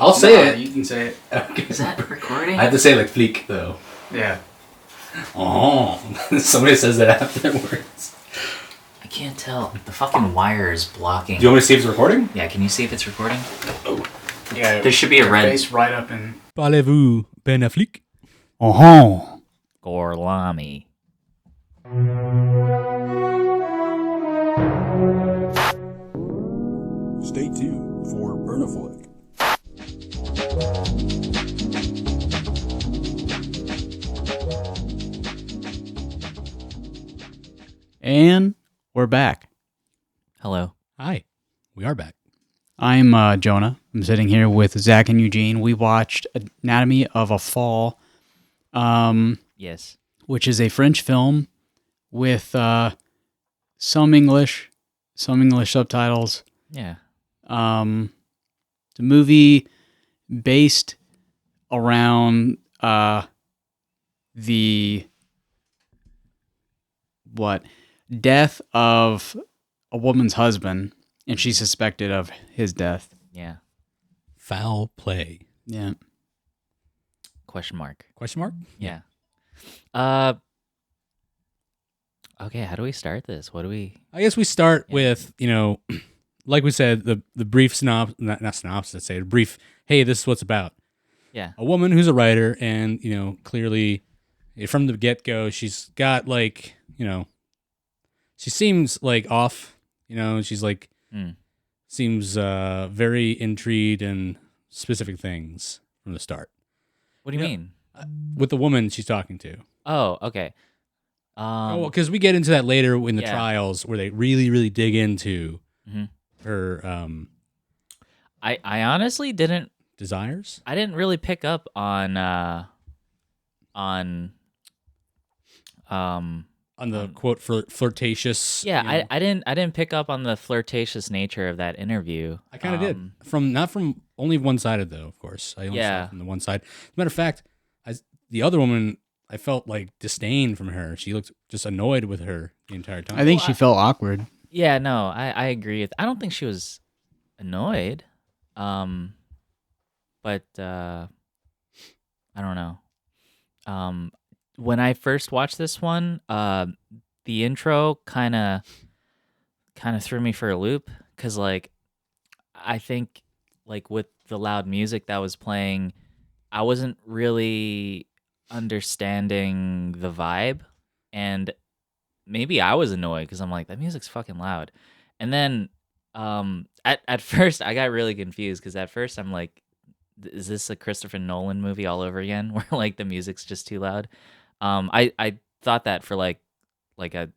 I'll say it. You can say it. Okay. Is that recording? I have to say like fleek though. Yeah. Oh, somebody says that afterwards. I can't tell. The fucking wire is blocking. Do you want me to see if it's recording? Yeah, can you see if it's recording? Oh. Yeah. There should be a red face right up in. Parlez-vous, Ben Affleck? Oh, Gorlami. Stay tuned for Bernaflick. and we're back. Hello. Hi, we are back. I'm Jonah. I'm sitting here with Zach and Eugene. We watched Anatomy of a Fall, Yes. which is a French film with some English subtitles. Yeah. It's a movie based around the death of a woman's husband, and she's suspected of his death. Yeah. Foul play. Yeah. Question mark. Question mark? Yeah. Okay, how do we start this? What do we... I guess we start with, like we said, the brief synopsis, not synopsis, let's say, a brief, hey, this is what's about. Yeah. A woman who's a writer, and, clearly from the get-go, she's got, she seems, off, she's, seems very intrigued in specific things from the start. What do you mean? With the woman she's talking to. Oh, okay. Because we get into that later in the Yeah. trials where they really, really dig into her I honestly didn't... desires. I didn't really pick up on On the quote flirtatious. yeah, I didn't pick up on the flirtatious nature of that interview. I kind of did. Not from only one sided though, of course. I only saw it from the one side. As a matter of fact, the other woman, I felt like disdain from her. She looked just annoyed with her the entire time. I think she felt awkward. Yeah, no, I agree. I don't think she was annoyed. But I don't know. When I first watched this one, the intro kind of threw me for a loop because, I think, with the loud music that was playing, I wasn't really understanding the vibe, and maybe I was annoyed because I'm like, that music's fucking loud. And then at first I got really confused because at first I'm like, is this a Christopher Nolan movie all over again where the music's just too loud? I thought that for like a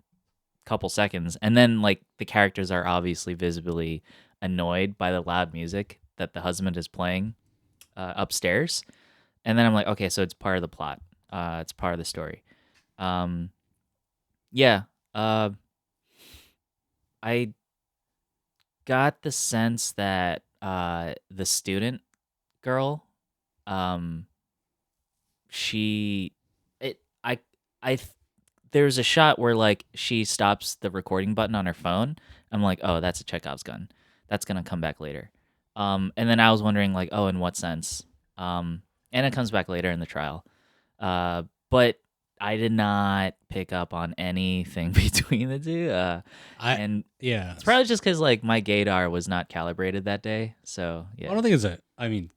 couple seconds, and then the characters are obviously visibly annoyed by the loud music that the husband is playing upstairs, and then I'm like, okay, so it's part of the plot. It's part of the story. Yeah. I got the sense that the student girl, there's a shot where she stops the recording button on her phone. I'm like, oh, that's a Chekhov's gun. That's gonna come back later. And then I was wondering oh, in what sense? And it comes back later in the trial. But I did not pick up on anything between the two. It's probably just because my gaydar was not calibrated that day. So yeah, I don't think it's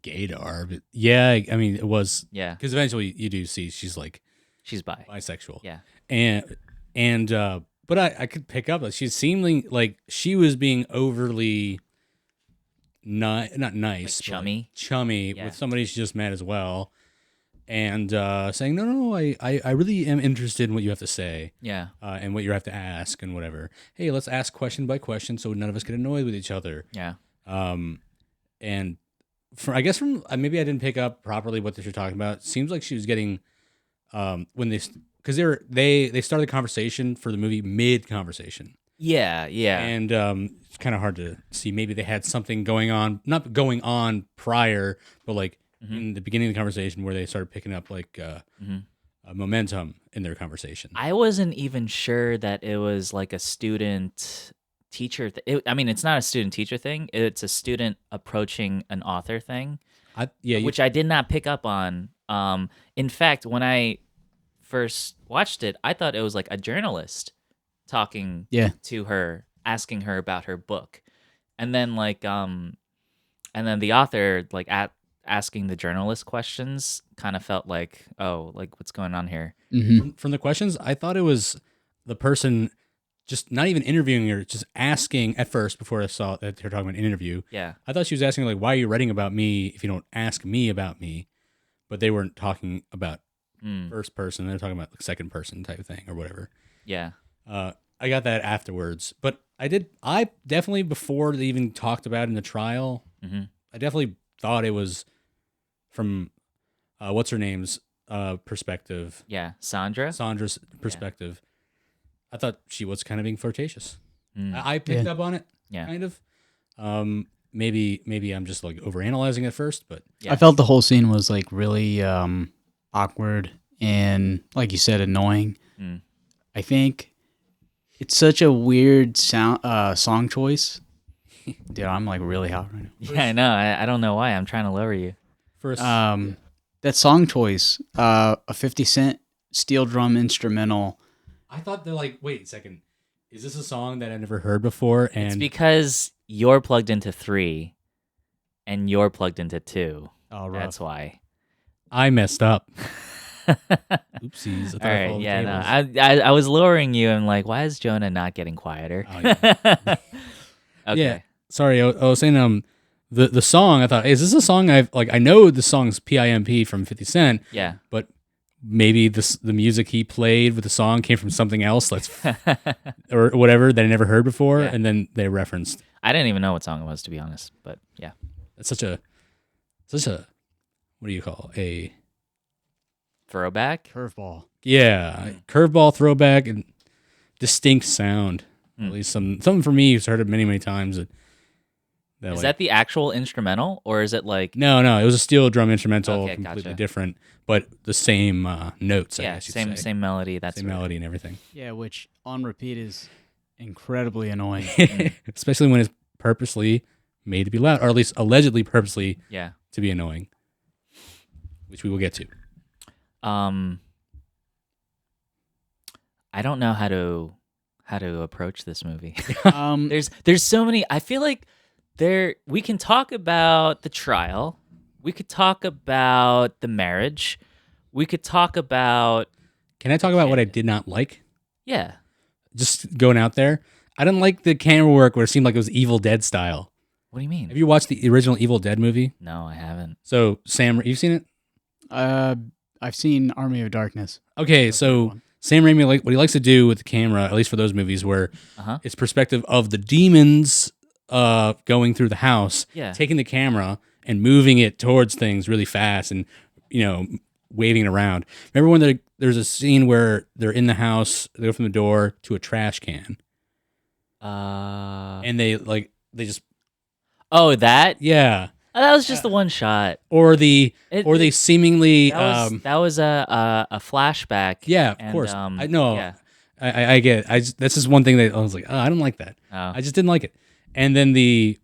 gaydar, but yeah, it was. Yeah, because eventually you do see she's bisexual. Yeah, and but I could pick up that she seemed like she was being overly not nice, chummy with somebody she just met as well. And saying, no, I really am interested in what you have to say. Yeah. And what you have to ask and whatever. Hey, let's ask question by question so none of us get annoyed with each other. Yeah. And I guess maybe I didn't pick up properly what you're talking about. It seems like she was getting because they started the conversation for the movie mid-conversation. Yeah. And it's kind of hard to see. Maybe they had something going on, not going on prior, but in the beginning of the conversation where they started picking up momentum in their conversation. I wasn't even sure that it was a student teacher. It's not a student teacher thing. It's a student approaching an author thing. which I did not pick up on. In fact, when I first watched it, I thought it was like a journalist talking to her, asking her about her book, and then the author like asking the journalist questions kind of felt like, oh, like what's going on here? From the questions, I thought it was the person just not even interviewing her, just asking at first before I saw that they're talking about an interview. Yeah. I thought she was asking like, why are you writing about me if you don't ask me about me? But they weren't talking about first person. They're talking about like second person type of thing or whatever. Yeah. I got that afterwards, but I definitely, before they even talked about it in the trial, I definitely thought it was from, what's her name's perspective. Yeah. Sandra's perspective. I thought she was kind of being flirtatious. Mm. I picked up on it, Yeah. kind of. Maybe I'm just like overanalyzing at first, but Yeah. I felt the whole scene was like really awkward and, like you said, annoying. Mm. I think it's such a weird song choice. Dude, I'm like really hot right now. Yeah, I know. I don't know why. I'm trying to lower you. first, That song choice, a 50 Cent steel drum instrumental. I thought they're like, wait a second, is this a song that I've never heard before? And It's because you're plugged into 3 and you're plugged into 2. Oh, rough. That's why. I messed up. Oopsies. I thought All I right, followed the yeah, tables. no, I was lowering you and like, why is Jonah not getting quieter? Oh, yeah. Okay. Yeah. Sorry, I was saying the song, I thought, hey, is this a song I know the song's PIMP from 50 Cent, Yeah. but maybe the music he played with the song came from something else or whatever that I never heard before, Yeah. and then they referenced. I didn't even know what song it was, to be honest. But yeah. It's such a what do you call a Throwback? Curveball. curveball throwback and distinct sound. Mm. At least something for me who's heard it many times. Is that the actual instrumental, or is it like... No, it was a steel drum instrumental, Okay, completely gotcha. different, but the same notes. I Yeah, guess you'd say. same melody. That's Same weird. melody and everything. Yeah, which on repeat is incredibly annoying. Especially when it's purposely made to be loud, or at least allegedly purposely Yeah. to be annoying, which we will get to. I don't know how to approach this movie. Um, There's so many. I feel like we can talk about the trial. We could talk about the marriage. We could talk about Can I talk about what I did not like? yeah. Just going out there. I didn't like the camera work where it seemed like it was Evil Dead style. What do you mean? Have you watched the original Evil Dead movie? No, I haven't. So Sam, you've seen it? I've seen Army of Darkness. Okay, That's a good so one. Sam Raimi, what he likes to do with the camera, at least for those movies, where Uh-huh. it's perspective of the demons going through the house, Yeah. taking the camera and moving it towards things really fast and, waving it around. Remember when there's a scene where they're in the house, they go from the door to a trash can, and they just, Oh, that? yeah. Oh, that was just the one shot. Or they It- seemingly, That was a flashback. yeah, of and, course. I know. Yeah. I get it. That's just one thing that I was like, oh, I don't like that. Oh. I just didn't like it. And then the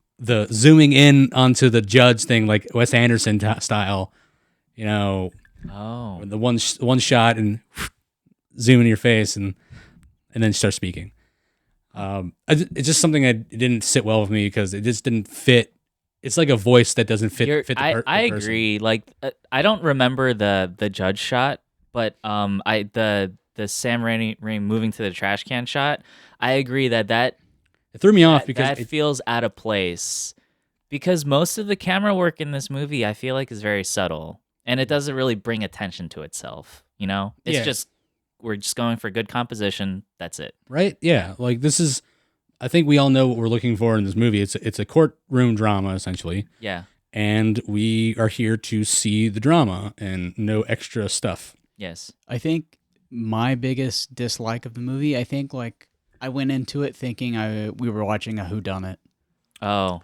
zooming in onto the judge thing, like Wes Anderson style, Oh. the one shot and zoom in your face and then start speaking. It's just something that didn't sit well with me because it just didn't fit. It's like a voice that doesn't fit. You're- fit the I person. agree. Like I don't remember the judge shot, but the Sam Raimi moving to the trash can shot. I agree that It threw me off because that feels out of place because most of the camera work in this movie I feel like is very subtle and it doesn't really bring attention to itself. It's Yeah. just we're just going for good composition. That's it. right? Yeah, like this is. I think we all know what we're looking for in this movie. It's a courtroom drama essentially, Yeah. and we are here to see the drama and no extra stuff. Yes. I think my biggest dislike of the movie, I think like I went into it thinking we were watching a whodunit. Oh.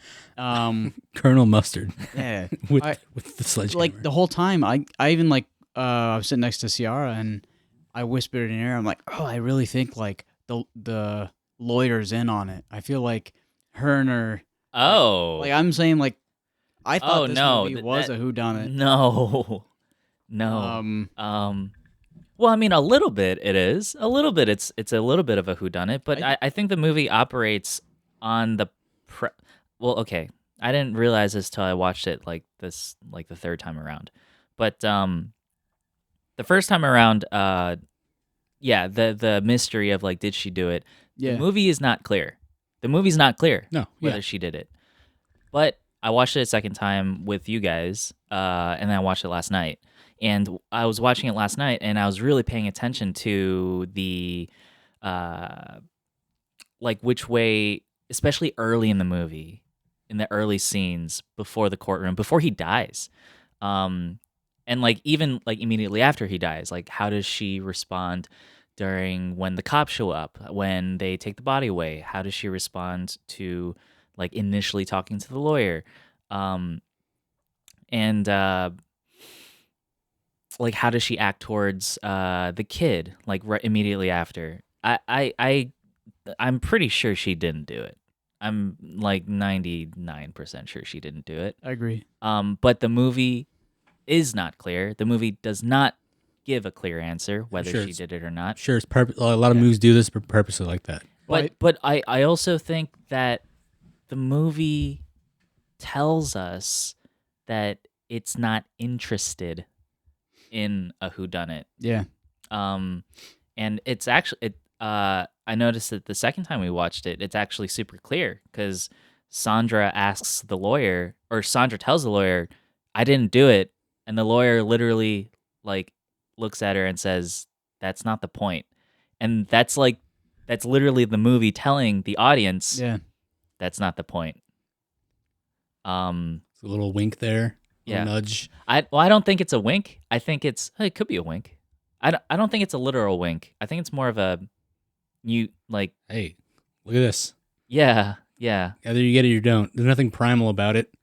Colonel Mustard Yeah. with the sledgehammer. Like the whole time, I even like I was sitting next to Ciara and I whispered in her ear, I'm like, oh, I really think like the lawyer's in on it. I feel like her and her Oh. like I'm saying like I thought Oh, this no, movie was a whodunit. No, Well, I mean, a little bit it is. A little bit it's a little bit of a whodunit, but I think the movie operates on the well, okay. I didn't realize this till I watched it like the third time around. But the first time around, yeah, the mystery of like did she do it? Yeah. The movie is not clear. The movie's not clear No, whether yeah. she did it. But I watched it a second time with you guys, and then I watched it last night. And I was watching it last night, and I was really paying attention to the, like which way, especially early in the movie, in the early scenes before the courtroom, before he dies, and like even like immediately after he dies, like how does she respond during when the cops show up, when they take the body away? How does she respond to like initially talking to the lawyer, and like how does she act towards the kid like right immediately after? I'm pretty sure she didn't do it. I'm like 99% sure she didn't do it. I agree. But the movie is not clear. The movie does not give a clear answer whether Sure, she did it or not. Sure, it's a lot of movies do this purposely like that. But I also think that the movie tells us that it's not interested in a whodunit. Yeah. And it's actually I noticed that the second time we watched it, it's actually super clear because Sandra asks the lawyer, or Sandra tells the lawyer, "I didn't do it," and the lawyer literally like looks at her and says, "That's not the point," and that's literally the movie telling the audience, Yeah. that's not the point. It's a little wink there, Yeah. nudge. I don't think it's a wink. I think it could be a wink. I don't think it's a literal wink. I think it's more of a Hey, look at this. yeah. Either you get it or you don't. There's nothing primal about it.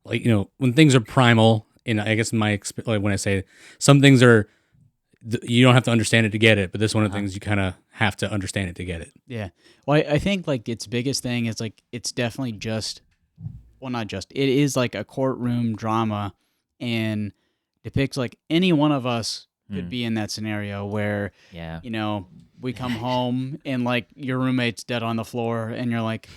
Like, when things are primal, and I guess like when I say some things are, you don't have to understand it to get it, but this one of the things you kind of have to understand it to get it. Yeah. Well, I think like its biggest thing is like it's definitely just, well, not just, it is like a courtroom drama and depicts like any one of us could be in that scenario where, Yeah. we come home and like your roommate's dead on the floor and you're like,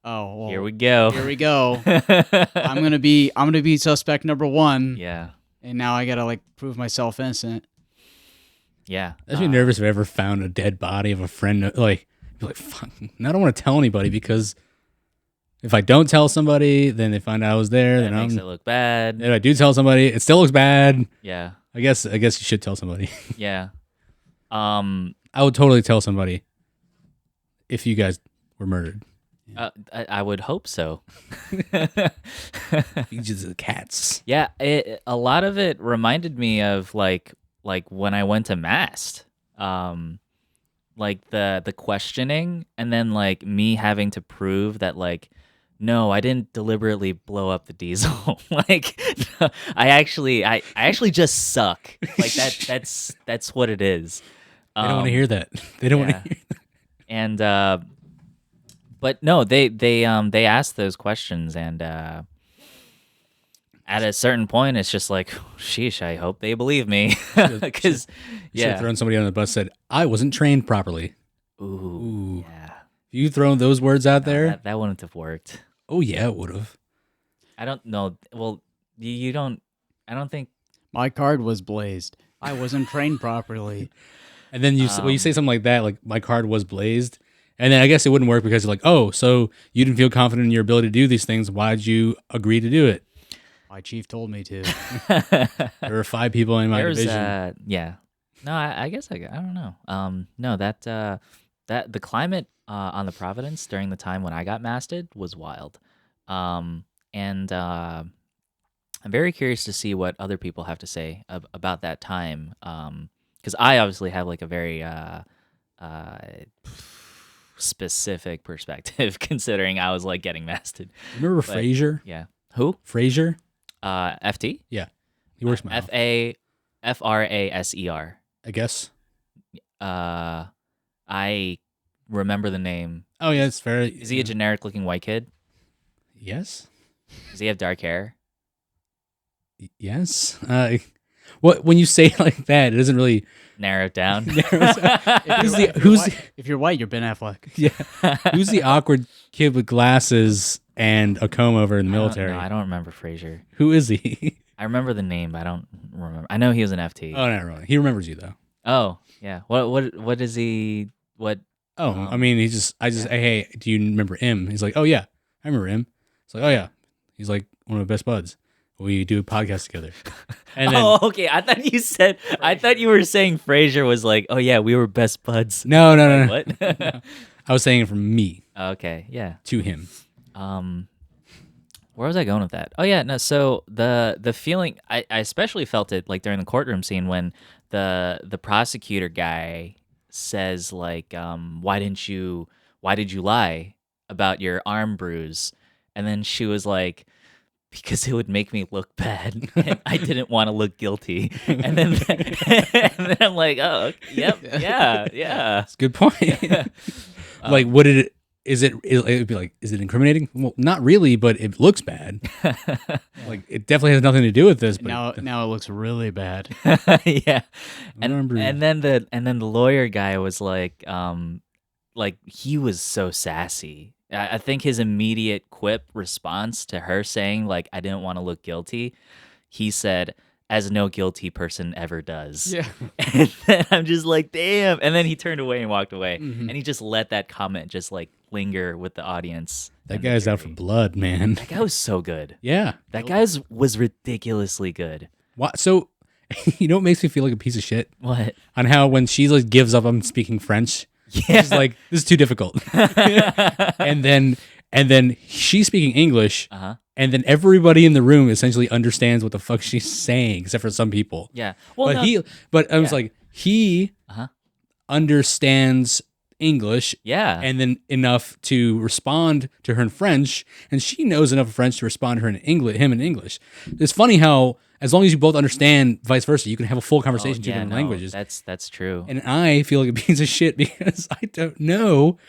oh, well, Here we go. Here we go. I'm gonna be suspect number one. Yeah. And now I gotta like prove myself innocent. Yeah. I'd be nervous if I ever found a dead body of a friend. Like, fuck, I don't want to tell anybody because if I don't tell somebody, then they find out I was there. That Then makes it look bad. if I do tell somebody, it still looks bad. Yeah. I guess you should tell somebody. Yeah. I would totally tell somebody if you guys were murdered. I would hope so. You just the cats. Yeah, a lot of it reminded me of like when I went to Mast. Like the questioning and then like me having to prove that like no, I didn't deliberately blow up the diesel. Like I actually just suck. Like that's what it is. They don't want to hear that. They don't want to hear that. And but no, they asked those questions, and at a certain point, it's just like, sheesh, I hope they believe me, because Should have thrown somebody on the bus and said, I wasn't trained properly. Ooh, yeah, If you thrown those words out there, that wouldn't have worked. oh yeah, it would have. I don't know. Well, you don't. I don't think. My card was blazed. I wasn't trained properly. And then when you say something like that, like my card was blazed, and then I guess it wouldn't work because you're like, oh, so you didn't feel confident in your ability to do these things. Why did you agree to do it? My chief told me to. There were 5 people in my division. Yeah. No, I guess I don't know. No, that the climate on the Providence during the time when I got masted was wild. And I'm very curious to see what other people have to say about that time. Because I obviously have like a very specific perspective, considering I was like getting masted. Remember Frasier? Yeah. Who? Frasier? FT? Yeah. He works my house. FAFRASER. I guess. I remember the name. Oh yeah, it's fair. Is he a generic looking white kid? Yes. Does he have dark hair? Yes. What when you say it like that, it doesn't really. Narrow it down. If you're white, you're Ben Affleck. Yeah. Who's the awkward kid with glasses and a comb over in the military? I don't remember Frasier. Who is he? I remember the name, but I don't remember. I know he was an FT. Oh, no, really. He remembers you though. Oh, yeah. What is he? What? Oh, I mean, hey, do you remember him? He's like, oh yeah, I remember him. It's like, oh yeah, he's like one of my best buds. We do a podcast together. And then, okay. I thought you were saying Frasier was like, oh yeah, we were best buds. no. What? I was saying it from me Okay, yeah. to him. Where was I going with that? Oh yeah, no. So the feeling I especially felt it like during the courtroom scene when the prosecutor guy says like, why did you lie about your arm bruise? And then she was like, because it would make me look bad, and I didn't want to look guilty. And then I'm like, oh, yep, yeah. That's a good point. Like, what did it? It would be like, is it incriminating? Well, not really, but it looks bad. Like, it definitely has nothing to do with this. But Now it looks really bad. Yeah. Arm bruise. And then the lawyer guy was like he was so sassy. I think his immediate quip response to her saying like, I didn't want to look guilty, he said, as no guilty person ever does. Yeah. And then I'm just like, damn. And then he turned away and walked away. And he just let that comment just like linger with the audience. that and the guy's out for jury. blood, man. That guy was so good. Yeah. That guy was ridiculously good. So, you know what makes me feel like a piece of shit? What? On how when she like gives up on speaking French, Yeah. she's like, this is too difficult. and then she's speaking English. Uh-huh. And then everybody in the room essentially understands what the fuck she's saying, except for some people. Yeah. Well, But I was like, he Uh-huh. understands English, yeah. and then enough to respond to her in French, and she knows enough French to respond to her in him in English. It's funny how, as long as you both understand, vice versa, you can have a full conversation in two different languages. That's true. And I feel like a piece of shit because I don't know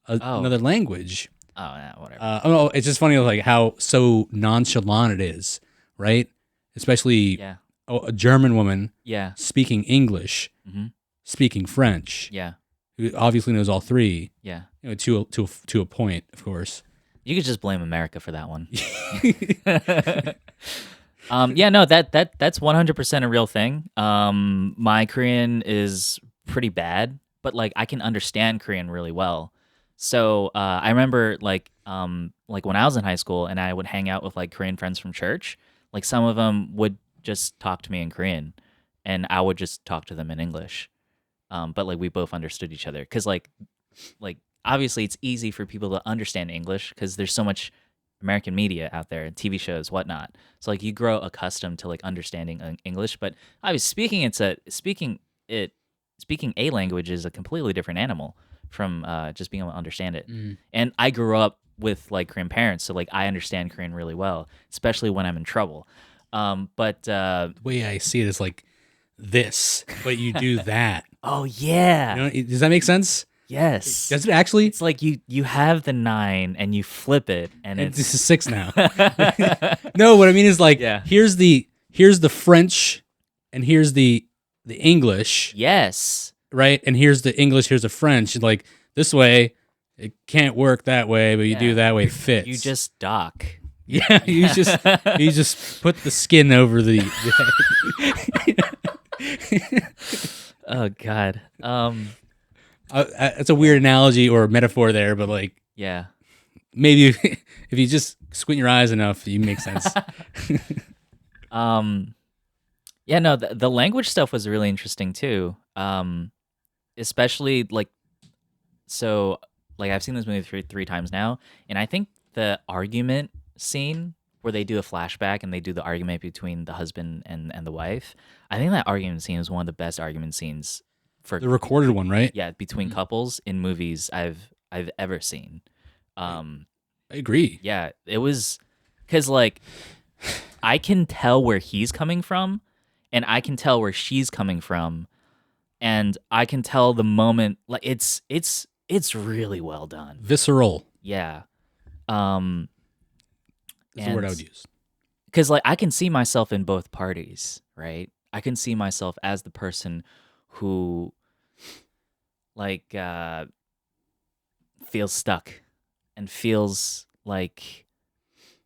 another language. Oh, yeah, whatever. It's just funny like how so nonchalant it is, right? Especially Yeah. a German woman Yeah. speaking English, speaking French, Yeah. who obviously knows all three. Yeah. You know, to a point, of course. You could just blame America for that one. Yeah, no, that's 100% a real thing. My Korean is pretty bad, but like I can understand Korean really well. So I remember like when I was in high school and I would hang out with like Korean friends from church, like some of them would just talk to me in Korean and I would just talk to them in English. But like we both understood each other because like obviously it's easy for people to understand English because there's so much American media out there and TV shows, whatnot. So like you grow accustomed to like understanding English, but obviously speaking a language is a completely different animal from just being able to understand it. And I grew up with like Korean parents, so like I understand Korean really well, especially when I'm in trouble. But The way I see it is like this, but you do that. oh yeah, You know, does that make sense? yes. Does it actually? It's like you have the 9 and you flip it, and This it's is 6 now. No, what I mean is like, Yeah. here's the French, and here's the English, yes. right? And here's the English, here's the French. And like this way, it can't work that way, but you do Yeah. that way, it fits. You just dock. yeah, you just put the skin over the. Oh God. It's a weird analogy or metaphor there, but like Yeah. maybe if you just squint your eyes enough, you make sense. Yeah, no, the language stuff was really interesting too. Especially like, so like I've seen this movie three times now, and I think the argument scene where they do a flashback and they do the argument between the husband and the wife, I think that argument scene is one of the best argument scenes for The recorded one, right? yeah, between couples in movies I've ever seen. I agree. Yeah, it was because like I can tell where he's coming from, and I can tell where she's coming from, and I can tell the moment. Like it's really well done. Visceral. Yeah, That's the word I would use. Because like I can see myself in both parties, right? I can see myself as the person who like feels stuck and feels like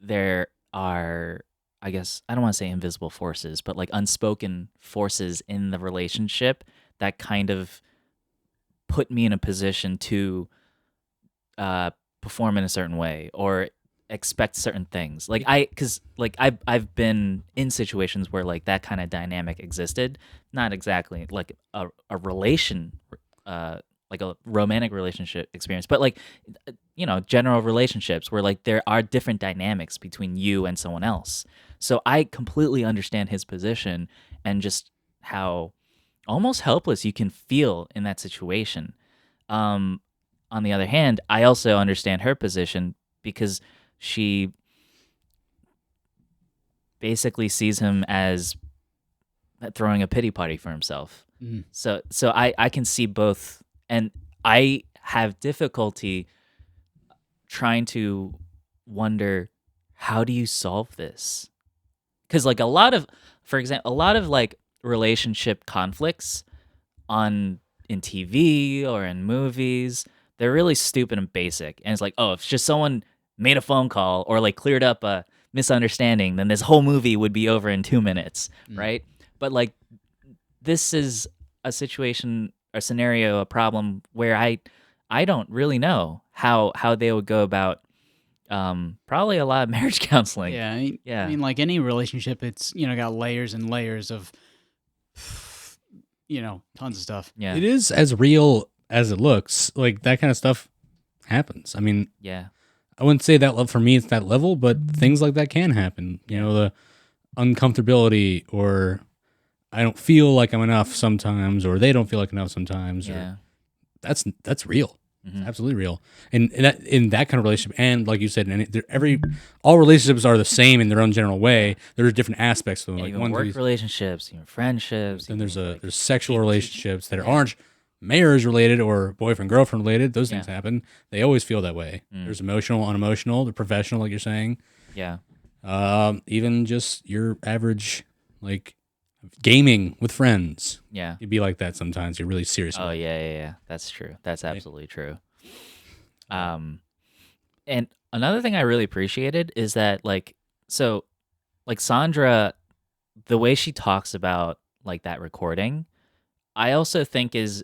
there are, I guess I don't want to say invisible forces, but like unspoken forces in the relationship that kind of put me in a position to perform in a certain way or expect certain things. Like because like I've been in situations where like that kind of dynamic existed, not exactly like a relation, like a romantic relationship experience, but like general relationships where like there are different dynamics between you and someone else. So I completely understand his position and just how almost helpless you can feel in that situation. On the other hand, I also understand her position because she basically sees him as throwing a pity party for himself. Mhm. So I can see both, and I have difficulty trying to wonder, how do you solve this? Because like for example, a lot of like relationship conflicts in TV or in movies, they're really stupid and basic. And it's like, oh, if just someone made a phone call or like cleared up a misunderstanding, then this whole movie would be over in 2 minutes, right? But like this is a situation, a scenario, a problem where I don't really know how they would go about probably a lot of marriage counseling. Yeah, Yeah. I mean, like any relationship, it's got layers and layers of tons of stuff. Yeah. It is as real as it looks. Like that kind of stuff happens. I mean, Yeah. I wouldn't say that for me it's that level, but things like that can happen. You know, the uncomfortability, or I don't feel like I'm enough sometimes, or they don't feel like enough sometimes. Yeah. Or that's real. Mhm. It's absolutely real. And in that kind of relationship, and like you said, all relationships are the same in their own general way. There's different aspects to them. Like Even work relationships, even friendships. then even, there's sexual relationships that aren't marriage related or boyfriend girlfriend related. Those things happen. They always feel that way. There's emotional, unemotional, the professional, like you're saying. Yeah. Even just your average like gaming with friends. Yeah. You'd be like that sometimes. You're really serious. Oh yeah. That's true. That's absolutely true. And another thing I really appreciated is that like Sandra, the way she talks about like that recording, I also think there's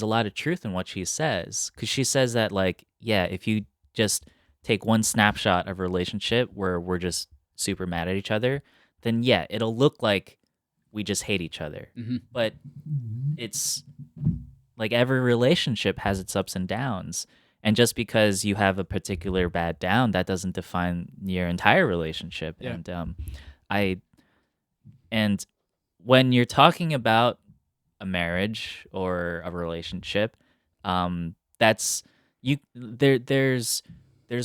a lot of truth in what she says, because she says that like, yeah, if you just take one snapshot of a relationship where we're just super mad at each other, then yeah, it'll look like we just hate each other. Mhm. But it's like every relationship has its ups and downs. And just because you have a particular bad down, that doesn't define your entire relationship. Yeah. And when you're talking about a marriage or a relationship, there's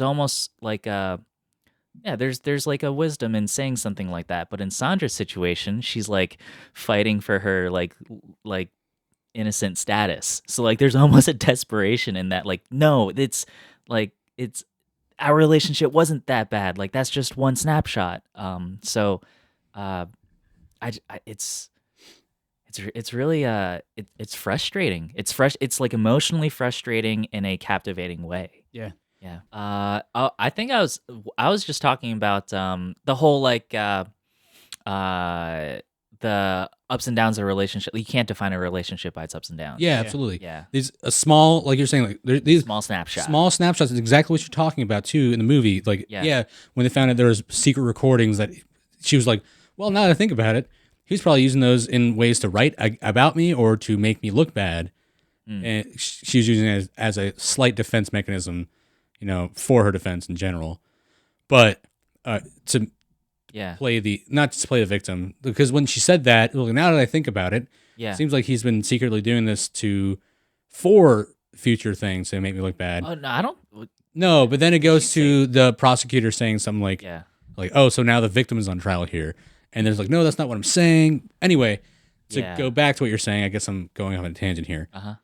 almost like there's like a wisdom in saying something like that. But in Sandra's situation, she's like fighting for her like innocent status. So like there's almost a desperation in that, like, no, it's our relationship wasn't that bad. Like that's just one snapshot. It's really it's frustrating. It's like emotionally frustrating in a captivating way. Yeah. Yeah. I think I was just talking about the whole like the ups and downs of a relationship. You can't define a relationship by its ups and downs. Yeah, absolutely. Yeah. These a small, like you're saying, like these Small snapshot. small snapshots is exactly what you're talking about too in the movie. Like, Yeah. when they found out there was secret recordings, that she was like, well, now that I think about it, he was probably using those in ways to write about me or to make me look bad. And she was using it as a slight defense mechanism, for her defense in general. But to not to play the victim, because when she said that, well, now that I think about it, Yeah. it seems like he's been secretly doing this for future things to make me look bad. Oh no, I don't. No, but then it goes to the prosecutor saying something like, Yeah. oh, so now the victim is on trial here. And there's like, no, that's not what I'm saying. Anyway, to Yeah. go back to what you're saying, I guess I'm going off on a tangent here. Uh-huh.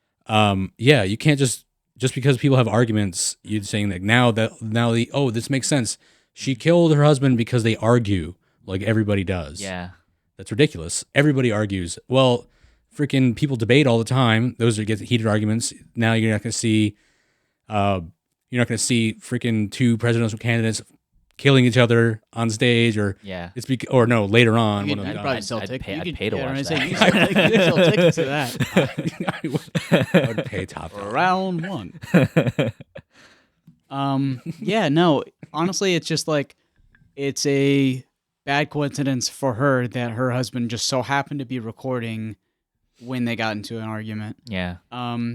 You can't just because people have arguments, you're saying that now this makes sense. She killed her husband because they argue like everybody does. Yeah. That's ridiculous. Everybody argues. Well, freaking people debate all the time. Those are get heated arguments. Now you're not going to see freaking two presidential candidates killing each other on stage, or Yeah. or no, later on. You'd one of them probably dies. sell I'd tickets. pay- You I'd could- pay to yeah, watch I that. you sell tickets to that. I would pay top dollar. Round one. Yeah, no, honestly, it's just like, it's a bad coincidence for her that her husband just so happened to be recording when they got into an argument. Yeah.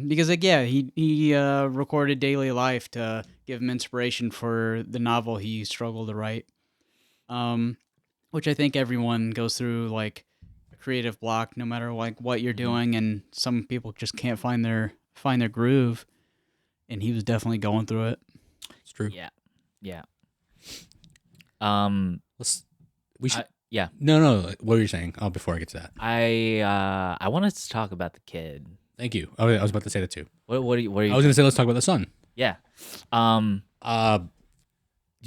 Because like, yeah, he recorded daily life to give him inspiration for the novel he struggled to write. Which I think everyone goes through, like a creative block, no matter like what you're doing, and some people just can't find their groove, and he was definitely going through it. It's true. Yeah. Yeah. We should. Yeah. No. What were you saying? Oh, before I get to that. I wanted to talk about the kid. Thank you. Oh, I was about to say that too. What are you? I was going to say let's talk about the son. Yeah. Do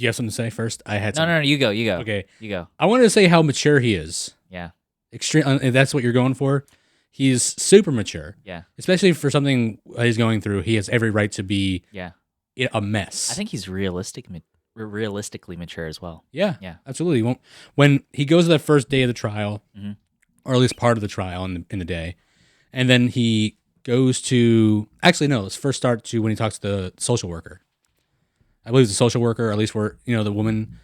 you have something to say first? I had. No. You go. Okay. You go. I wanted to say how mature he is. Yeah. Extreme. If that's what you're going for, he's super mature. Yeah. Especially for something he's going through. He has every right to be Yeah. a mess. I think he's realistically mature as well. Yeah. Yeah. Absolutely. When he goes to that first day of the trial, Mhm. or at least part of the trial in the day, and then he goes to. Actually, no. Let's first start to when he talks to the social worker. I believe it's a social worker, or at least the woman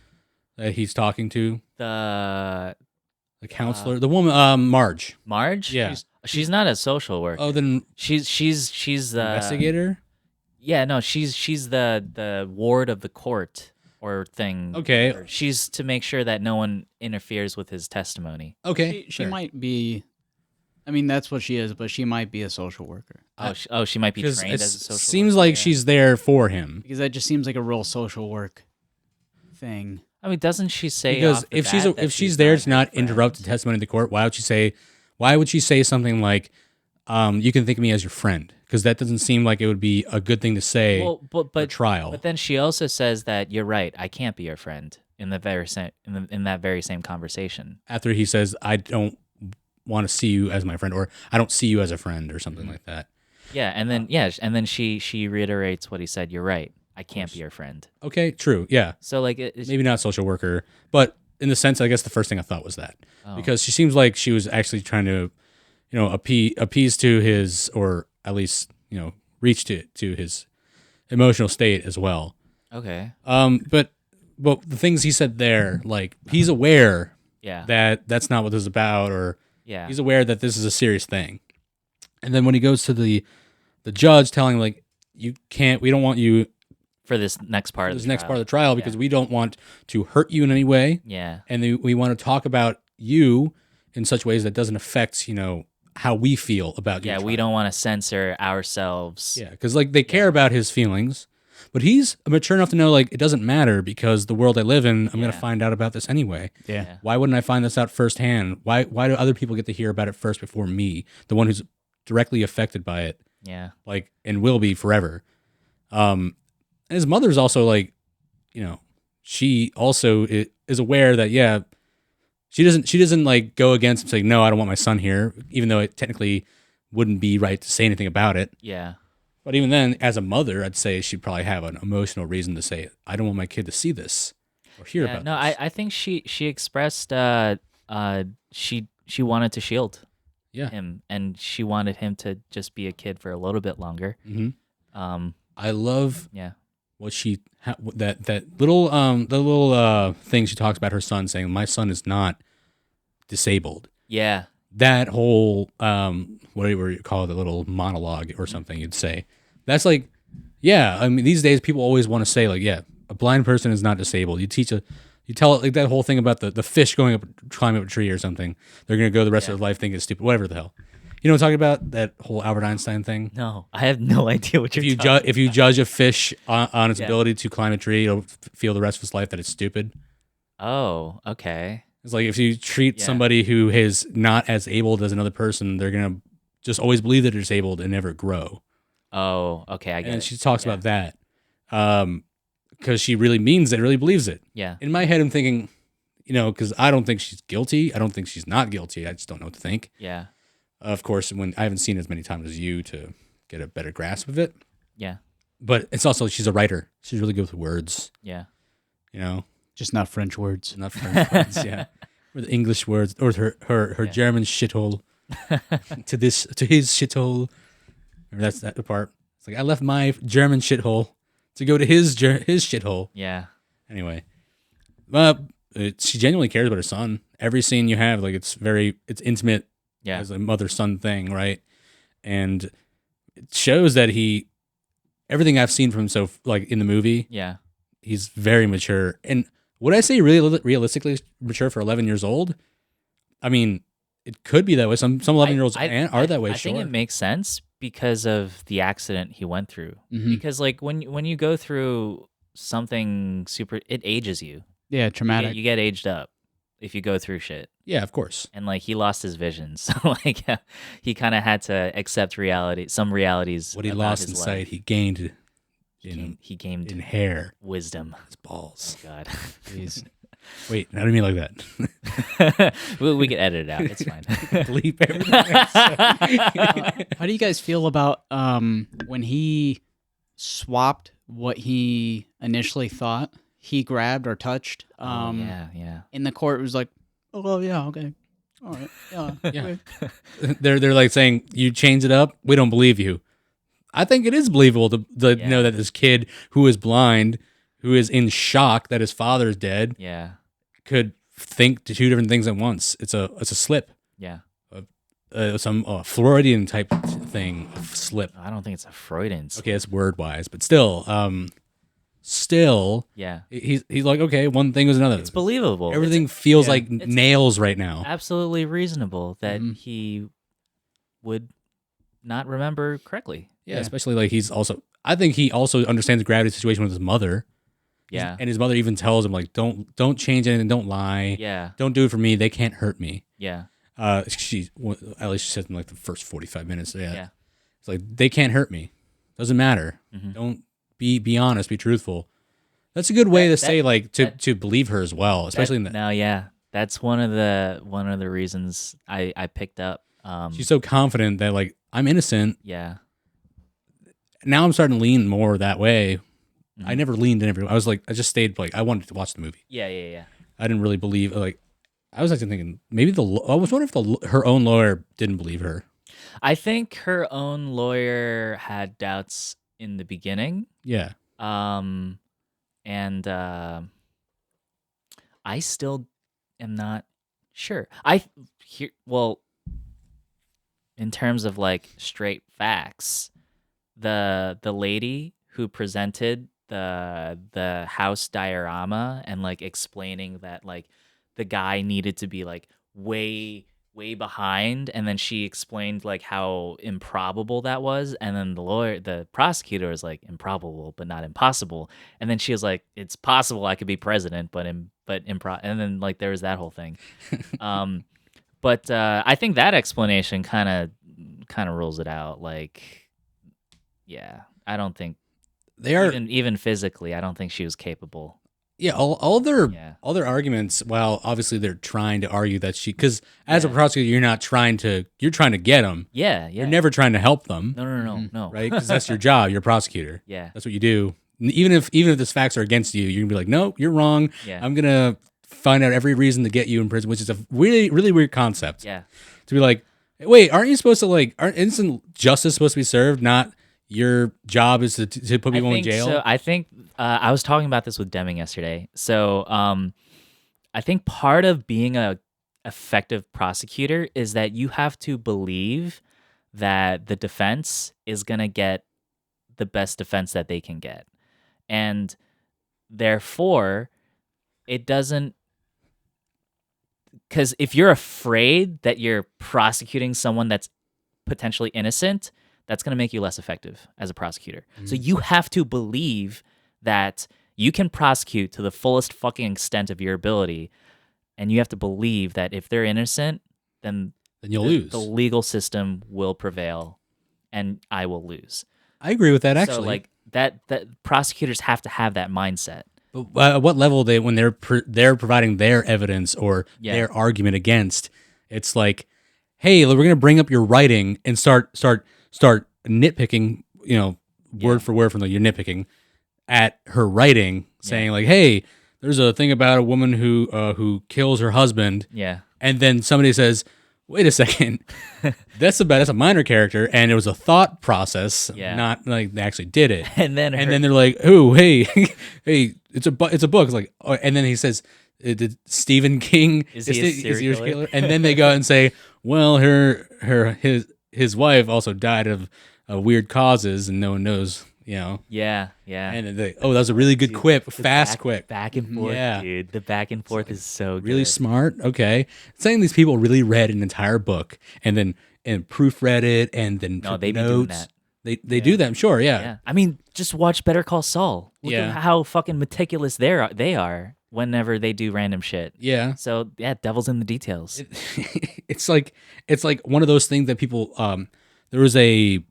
that he's talking to, The counselor, the woman, Marge. Marge? Yeah. She's not a social worker. Oh, then She's the investigator. Yeah, no, she's the ward of the court or thing. Okay. She's to make sure that no one interferes with his testimony. Okay, She fair. might be. I mean, that's what she is, but she might be a social worker. She might be 'Cause trained it as a social seems worker. like Yeah. she's there for him. Because that just seems like a real social work thing. I mean, doesn't she say Because off the if she's bat that if she's there to not not your interrupt the friend? testimony of the court, why would she say something like, "You can think of me as your friend"? Because that doesn't seem like it would be a good thing to say. Well, but trial. But then she also says that you're right. I can't be your friend in the very same in that very same conversation. After he says, "I don't want to see you as my friend," or "I don't see you as a friend," or something like that. Yeah, and then she reiterates what he said. You're right. I can't be your friend. Okay, true. Yeah. So like it's, Maybe not social worker, but in the sense, I guess the first thing I thought was that. Oh. Because she seems like she was actually trying to, appease to his, or at least, reach to his emotional state as well. okay. But the things he said there, like he's aware Yeah. that that's not what this is about, or yeah. he's aware that this is a serious thing. And then when he goes to the judge telling him, like, we don't want you For this next part for of this the next trial. part of the trial because we don't want to hurt you in any way. Yeah. And we want to talk about you in such ways that doesn't affect, how we feel about you. Yeah, we don't want to censor ourselves. Yeah, because like they care about his feelings, but he's mature enough to know like it doesn't matter because the world I live in, I'm gonna Yeah. find out about this anyway. Yeah. Why wouldn't I find this out firsthand? Why do other people get to hear about it first before me, the one who's directly affected by it, Yeah. like and will be forever? And his mother's also like, she also is aware that she doesn't like go against him saying no, I don't want my son here, even though it technically wouldn't be right to say anything about it. Yeah. But even then, as a mother, I'd say she'd probably have an emotional reason to say, I don't want my kid to see this or hear Yeah, about no, this. I think she expressed she wanted to shield Yeah. him, and she wanted him to just be a kid for a little bit longer. Mhm. Um I love yeah. what that little thing she talks about her son saying, my son is not disabled. Yeah. That whole whatever you call it, the little monologue or something you'd say. That's like, yeah. I mean, these days people always want to say like, yeah, a blind person is not disabled. You tell it like that whole thing about the fish climbing up a tree or something. They're gonna go the rest of their life thinking it's stupid. Whatever the hell. You know what I'm talking about? That whole Albert Einstein thing. No, I have no idea what you're talking If you judge a fish on its Yeah. ability to climb a tree, it'll feel the rest of its life that it's stupid. Oh, okay. It's like if you treat Yeah. somebody who is not as able as another person, they're gonna just always believe that they're disabled and never grow. Oh, okay, I get And it. she talks Yeah. about that. because she really means it, really believes it. Yeah. In my head, I'm thinking, because I don't think she's guilty. I don't think she's not guilty. I just don't know what to think. Yeah. Of course, when I haven't seen it as many times as you to get a better grasp of it. Yeah. But it's also, she's a writer. She's really good with words. Yeah. Just not French words. Not French words, yeah. Or the English words, or her German shithole to his shithole. Remember that's the part. It's like, I left my German shithole to go to his shithole. Yeah. Anyway, she genuinely cares about her son. Every scene you have, like, it's intimate. Yeah. As a mother-son thing, right? And it shows that everything I've seen from him so, like, in the movie, Yeah. he's very mature. And would I say really realistically mature for 11 years old? I mean, it could be that way. Some 11-year-olds are that way. I think it makes sense because of the accident he went through. Mhm. Because like when you go through something super, it ages you. Yeah, You traumatic. get aged up if you go through shit. Yeah, of course. And like he lost his vision, so like he kind of had to accept some realities. What he about lost his in life. sight, he gained He gained in hair. wisdom. His balls. God. Jeez. Wait, I don't mean like that. we can edit it out. It's fine. Bleep everything I say. How do you guys feel about when he swapped what he initially thought he grabbed or touched? Yeah. In the court, it was like, oh, well, yeah, okay. All right. Yeah. Yeah. okay. They're like saying, you changed it up, we don't believe you. I think it is believable to know that this kid who is blind, who is in shock that his father is dead, Yeah. could think to two different things at once. It's a slip. Yeah. Some Freudian type thing of slip. I don't think it's a Freudian. Okay, it's word wise, but still, Yeah. he's like, okay, one thing was another. It's believable. Everything feels yeah. like nails right now. Absolutely reasonable that Mhm. he would not remember correctly. Yeah, especially like I think he also understands the gravity of the situation with his mother. Yeah. And his mother even tells him, like, don't change anything, don't lie. Yeah. Don't do it for me. They can't hurt me. Yeah. At least she said in like the first 45 minutes. Yeah. Yeah. It's like, they can't hurt me. Doesn't matter. Mhm. Don't be honest, be truthful. That's a good way to say, like, to believe her as well, especially in that. No, yeah. That's one of the reasons I picked up. She's so confident that, like, I'm innocent. Yeah. Now I'm starting to lean more that way. I Mhm. never leaned in everywhere. I was like, I just stayed, like, I wanted to watch the movie. Yeah. I didn't really believe, like, I was actually thinking maybe I was wondering if her own lawyer didn't believe her. I think her own lawyer had doubts in the beginning. Yeah. And I still am not sure. In terms of like straight facts, the lady who presented the house diorama and like explaining that like the guy needed to be like way behind, and then she explained like how improbable that was, and then the prosecutor was like, improbable but not impossible, and then she was like, it's possible I could be president but improbable, and then like there was that whole thing. But I think that explanation kind of rules it out. Like, yeah, I don't think They are, even physically, I don't think she was capable. yeah, all their arguments, while obviously they're trying to argue that because as a Yeah. prosecutor, you're trying to get them. Yeah. You're never trying to help them, No. right? Because that's your job. You're a prosecutor. Yeah. That's what you do. Even if these facts are against you, you're gonna be like, no, you're wrong. Yeah. I'm gonna find out every reason to get you in prison, which is a really, really weird concept. Yeah. To be like, wait, aren't you supposed to isn't justice supposed to be served? Not your job is to put people in jail. So I think I was talking about this with Deming yesterday. So I think part of being a effective prosecutor is that you have to believe that the defense is gonna get the best defense that they can get, and therefore it doesn't. Because if you're afraid that you're prosecuting someone that's potentially innocent, that's going to make you less effective as a prosecutor. So you have to believe that you can prosecute to the fullest fucking extent of your ability, and you have to believe that if they're innocent, then You'll lose. The legal system will prevail, and I will lose. I agree with that, actually. So like that prosecutors have to have that mindset. But at what level when they're providing their evidence or Yeah. their argument against, it's like, hey, we're gonna bring up your writing and start nitpicking, word for word from you're nitpicking at her writing, saying like, hey, there's a thing about a woman who kills her husband, Yeah. and then somebody says, wait a second, that's a minor character, and it was a thought process, not like they actually did it. And then they're like, oh, hey, hey, it's a book. It's like, oh, and then he says, did Stephen King is he a serial killer? And then they go and say, well, his wife also died of weird causes, and no one knows, Yeah. And they, that was a really good quip, fast quip. Back and forth, dude. The back and forth is so good. Really smart. Okay, saying these people really read an entire book and proofread it and then No, took they be notes. doing that. They do that, I'm sure. Yeah. Yeah. I mean, just watch Better Call Saul. Look at how fucking meticulous they are whenever they do random shit. Yeah. So yeah, devil's in the details. It's like one of those things that people. There was a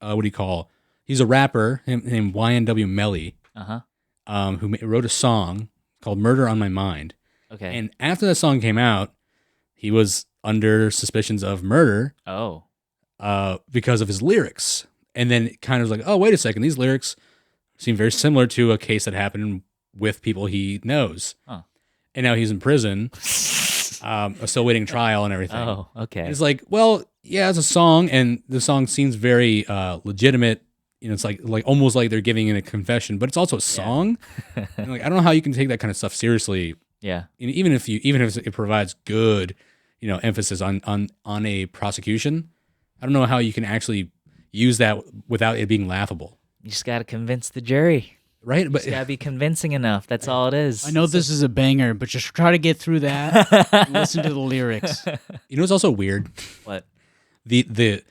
what do you call? He's a rapper named YNW Melly. Who wrote a song called "Murder on My Mind." Okay. And after that song came out, he was under suspicions of murder. Oh. Because of his lyrics. And then it kind of was like, oh, wait a second, these lyrics seem very similar to a case that happened with people he knows. Huh. And now he's in prison, still waiting trial and everything. Oh, okay. And it's like, well, yeah, it's a song, and the song seems very legitimate. It's like almost like they're giving in a confession, but it's also a song. And like, I don't know how you can take that kind of stuff seriously. Yeah. Even if it provides good, emphasis on a prosecution. I don't know how you can actually use that without it being laughable. You just got to convince the jury. Right? But It's got to be convincing enough. That's all it is. I know this is a banger, but just try to get through that and listen to the lyrics. you know what's also weird? What? The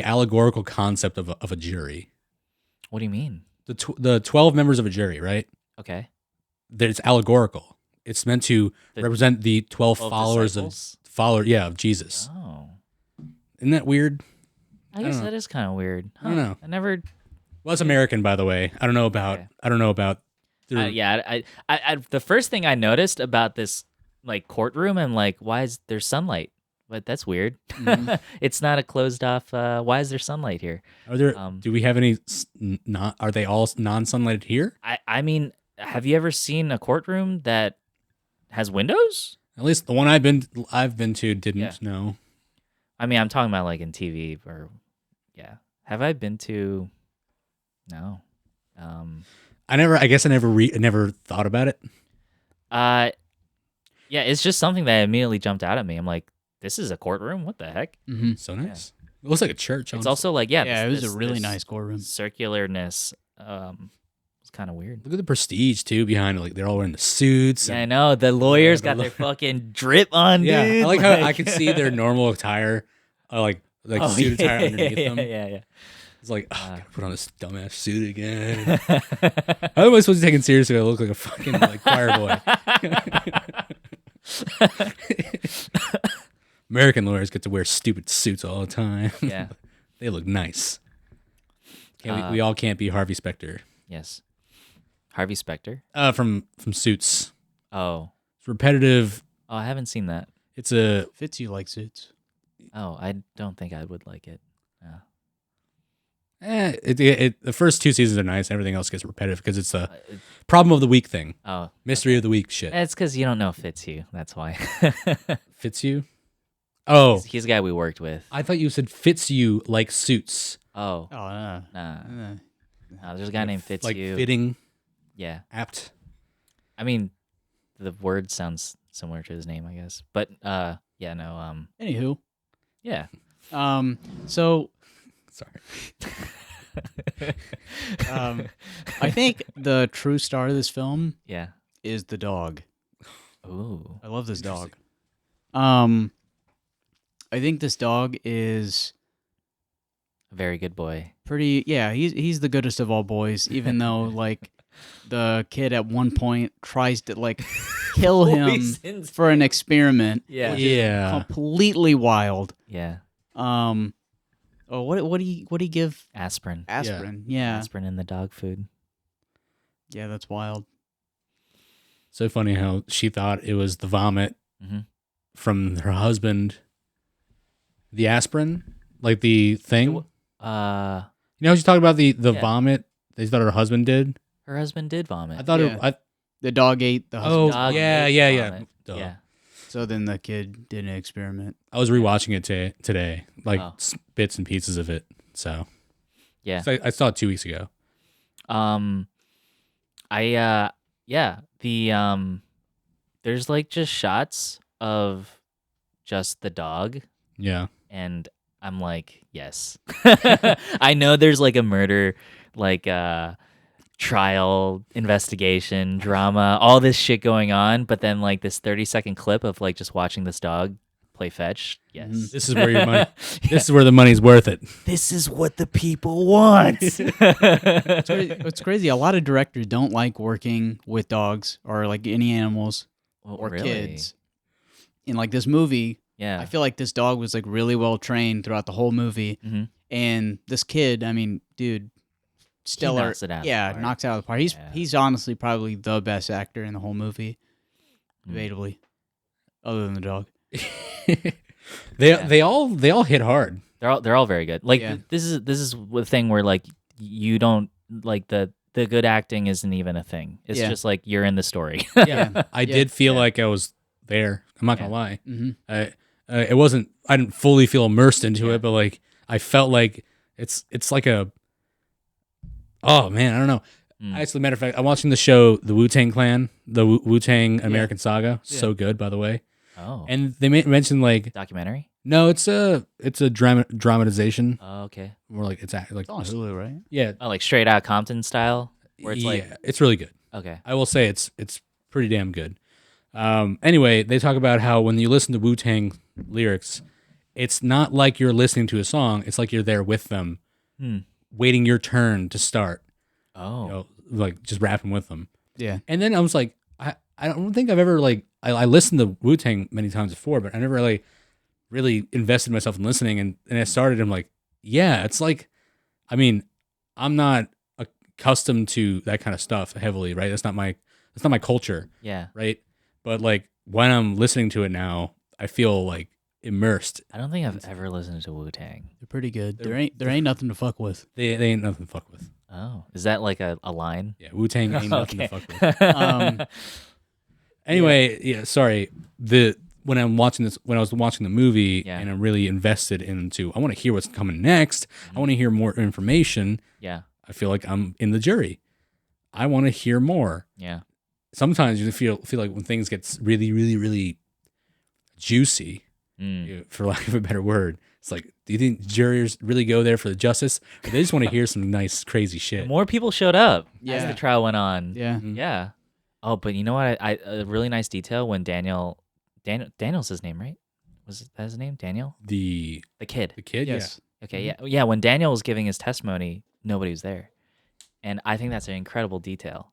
allegorical concept of a jury. What do you mean? The 12 members of a jury, right? Okay. That it's allegorical. It's meant to represent the 12 followers disciples? of Jesus. Oh. Isn't that weird? I guess that is kind of weird. I don't know. I never. Well, it's American, by the way. I don't know about. Okay. I don't know about. I the first thing I noticed about this like courtroom, I'm like, why is there sunlight? But that's weird. Mhm. It's not a closed off. Why is there sunlight here? Are there? Do we have any? Not? Are they all non-sunlighted here? I mean, have you ever seen a courtroom that has windows? At least the one I've been to didn't. Yeah. No. I mean, I'm talking about like in TV or, yeah. Have I been to? No. I guess I never thought about it. Yeah, it's just something that immediately jumped out at me. I'm like, this is a courtroom? What the heck? Mm-hmm. So nice. It looks like a church. It's also like, Yeah, it was a really nice courtroom. Circularness. It's kind of weird. Look at the prestige too behind it. Like they're all wearing the suits. Yeah, I know. The lawyers got their fucking drip on, Yeah, dude. I like how I can see their normal attire, like suit attire underneath them. Yeah. It's like, oh, I gotta put on this dumbass suit again. How am I supposed to be taken seriously? I look like a fucking like choir boy. American lawyers get to wear stupid suits all the time. Yeah. They look nice. We all can't be Harvey Specter. Yes. Harvey Specter? From Suits. Oh. It's repetitive. Oh, I haven't seen that. It's a Fits you like suits. Oh, I don't think I would like it. the first two seasons are nice. Everything else gets repetitive because it's a problem of the week thing. Oh. Mystery of the week shit. It's because you don't know fits you. That's why. Fits you? Oh. He's a guy we worked with. I thought you said fits you like suits. Oh. Oh, no. Nah. No, there's a guy named Fits Like You. fitting, Yeah. apt. I mean, the word sounds similar to his name, I guess. But yeah, no. Anywho, Yeah. so Sorry. I think the true star of this film Yeah. is the dog. Ooh. I love this dog. I think this dog is A very good boy. pretty. Yeah, he's the goodest of all boys. Even though like the kid at one point tries to like kill him Poisons for an experiment. Yeah. which is Yeah. completely wild. Yeah. Oh, what do you give? Aspirin. Aspirin. Yeah. Aspirin in the dog food. Yeah, that's wild. So funny how she thought it was the vomit Mm-hmm. from her husband. The aspirin, like the thing. You know, she talked about the Yeah. vomit. They thought her husband did. Her husband did vomit. I thought Yeah. it. The dog ate the husband. Dog yeah. vomit. Duh. Yeah. So then the kid did an experiment. I was rewatching it today, like Oh. bits and pieces of it. So Yeah. I saw it 2 weeks ago. There's like just shots of just the dog, Yeah. and I'm like, yes. I know there's like a murder, like trial, investigation, drama, all this shit going on, but then like this 30-second clip of like just watching this dog play fetch. Yes. This is where your money. This is where the money's worth it. This is what the people want. It's crazy. A lot of directors don't like working with dogs or like any animals or really? kids. In like this movie, Yeah. I feel like this dog was like really well trained throughout the whole movie. Mhm. And this kid, I mean, dude, stellar. knocks it out of the yeah, park. knocks it out of the park. He's honestly probably the best actor in the whole movie, debatably, other than the dog. They all hit hard. They're all very good. Like Yeah. this is the thing where like you don't like the good acting isn't even a thing. It's Yeah. just like you're in the story. Yeah. I did feel Yeah. like I was there. I'm not gonna lie. Mm-hmm. It wasn't. I didn't fully feel immersed into Yeah. it, but like I felt like it's like a. Oh man, I don't know. Actually, matter of fact, I'm watching the show, the Wu-Tang Clan, the Wu-Tang American Saga. So good, by the way. Oh. And they mentioned like Documentary? no, it's a dramatization. Oh, okay. More like it's like It's on Hulu, right? yeah, Oh, like straight out Compton style? Where it's like it's really good. okay. I will say it's pretty damn good. Anyway, they talk about how when you listen to Wu-Tang lyrics, it's not like you're listening to a song. It's like you're there with them, waiting your turn to start. Oh. You know, like just rapping with them. Yeah. And then I was like, I don't think I've ever like I listened to Wu-Tang many times before, but I never really invested myself in listening. And I started. I'm like, yeah, it's like, I mean, I'm not accustomed to that kind of stuff heavily, right? That's not my culture, Yeah. right? But like when I'm listening to it now, I feel like immersed. I don't think I've ever listened to Wu-Tang. They're pretty good. There ain't nothing to fuck with. They ain't nothing to fuck with. Oh. Is that like a line? Yeah, Wu-Tang ain't nothing to Okay. fuck with. Anyway, yeah, sorry. When I was watching the movie Yeah. and I'm really invested into, I want to hear what's coming next. I want to hear more information. Yeah. I feel like I'm in the jury. I want to hear more. Yeah. Sometimes you feel like when things get really, really, really juicy, for lack of a better word, it's like, do you think jurors really go there for the justice, or they just want to hear some nice, crazy shit? More people showed up as Yeah. the trial went on. Yeah. Yeah. Oh, but you know what? I a really nice detail when Daniel's his name, right? Was that his name? Daniel? The The kid? Yes. Okay, yeah. Yeah, when Daniel was giving his testimony, nobody was there. And I think that's an incredible detail.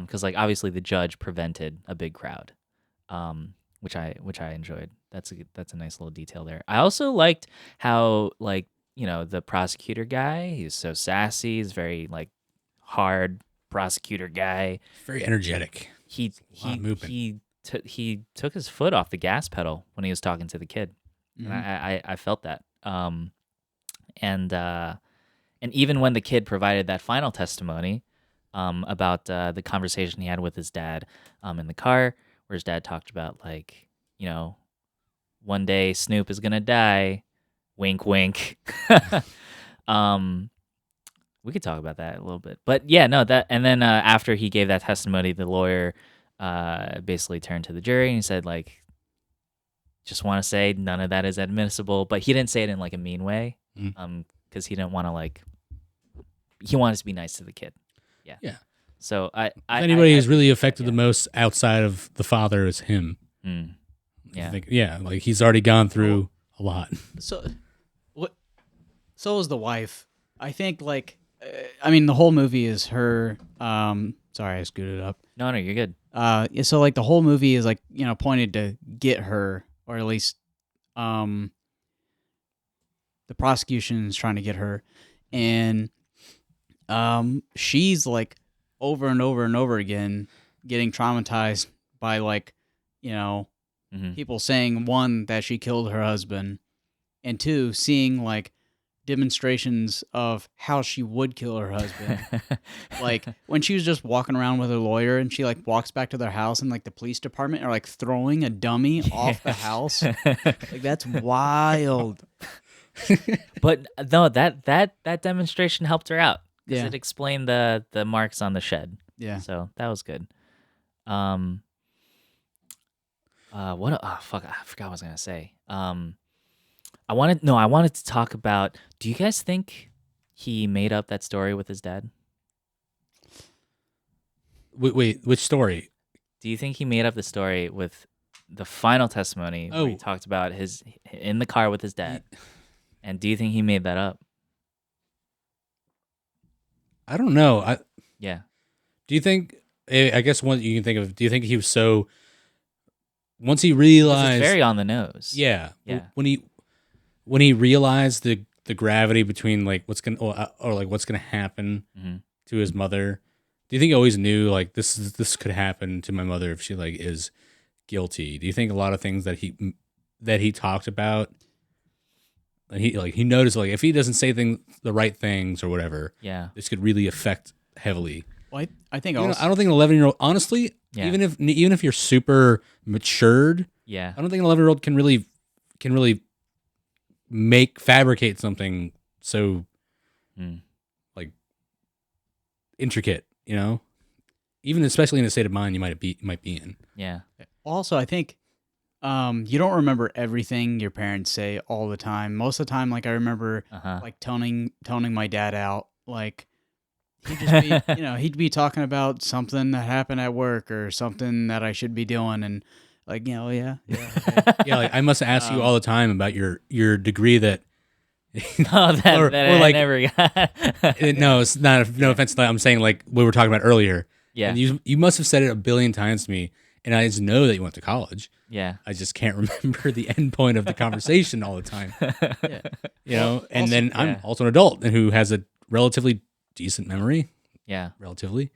Cuz like obviously the judge prevented a big crowd. Which I enjoyed. That's a nice little detail there. I also liked how like, you know, the prosecutor guy, he's so sassy, he's very like hard prosecutor guy. very energetic. He lot of movement. he took his foot off the gas pedal when he was talking to the kid, and I felt that. And even when the kid provided that final testimony about the conversation he had with his dad in the car, where his dad talked about like, you know, one day Snoop is gonna die, wink wink. We could talk about that a little bit, but yeah, no, that. And then after he gave that testimony, the lawyer basically turned to the jury and he said, like, just want to say none of that is admissible, but he didn't say it in like a mean way, because he didn't want to like. He wanted to be nice to the kid. Yeah. Yeah. So If anybody who's really affected the most outside of the father is him. Yeah. I think, yeah, like he's already gone through a lot. So, what? So is the wife. I think like, I mean, the whole movie is her. Sorry, I scooted up. No, you're good. Yeah, so like the whole movie is like, you know, pointed to get her, or at least, the the prosecution is trying to get her, and she's like over and over and over again getting traumatized by like, you know, people saying, one, that she killed her husband, and two, seeing like demonstrations of how she would kill her husband. Like when she was just walking around with her lawyer and she like walks back to their house and like the police department are like throwing a dummy off the house. Like that's wild. But no, that demonstration helped her out because Yeah. it explained the marks on the shed. Yeah. So that was good. Fuck, I forgot what I was gonna say. I wanted to talk about, do you guys think he made up that story with his dad? Wait, which story? Do you think he made up the story with the final testimony where he talked about his in the car with his dad? And do you think he made that up? I don't know. Yeah. Do you think? I guess one you can think of. Do you think he was so? Once he realized, It's very on the nose. yeah, Yeah. When he realized the gravity between like what's gonna or like what's gonna happen to his mother. Do you think he always knew like this could happen to my mother if she like is guilty? Do you think a lot of things that he talked about, and he noticed like if he doesn't say the right things or whatever, Yeah. this could really affect heavily. Well, I think You know, also, I don't think an 11-year-old, honestly, Yeah. even if you're super matured, Yeah. I don't think an 11-year-old can really fabricate something so like intricate, you know, even especially in the state of mind you might be in. Yeah. also I think you don't remember everything your parents say all the time. Most of the time, like I remember like toning my dad out. Like he'd just be, he'd be talking about something that happened at work or something that I should be doing, and like, okay. Yeah, like I must ask you all the time about your degree that. Oh, that I like, never got. No, it's not. No offense. I'm saying like we were talking about earlier. Yeah. And you must have said it a billion times to me, and I just know that you went to college. Yeah. I just can't remember the end point of the conversation all the time. Yeah. You know, and also- then I'm yeah. also an adult and who has a relatively decent memory. Yeah. Relatively,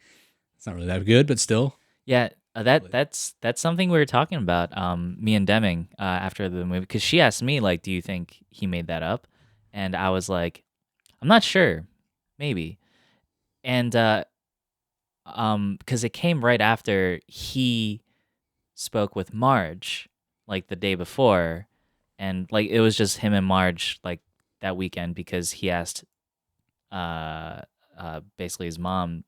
it's not really that good, but still. Yeah. That's something we were talking about, me and Deming, after the movie, because she asked me like, do you think he made that up? And I was like, I'm not sure, maybe. And because it came right after he spoke with Marge, like the day before, and like it was just him and Marge like that weekend because he asked, basically his mom,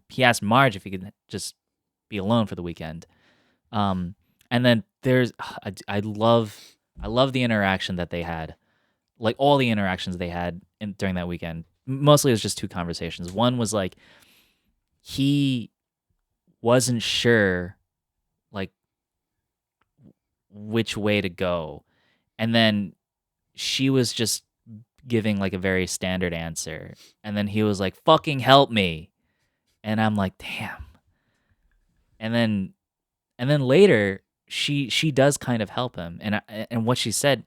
he asked Marge if he could just be alone for the weekend. And then there's, I love the interaction that they had. Like all the interactions they had during that weekend, mostly it was just two conversations. One was like, he wasn't sure like which way to go. And then she was just giving like a very standard answer. And then he was like, fucking help me. And I'm like, damn. And then later she does kind of help him. And what she said,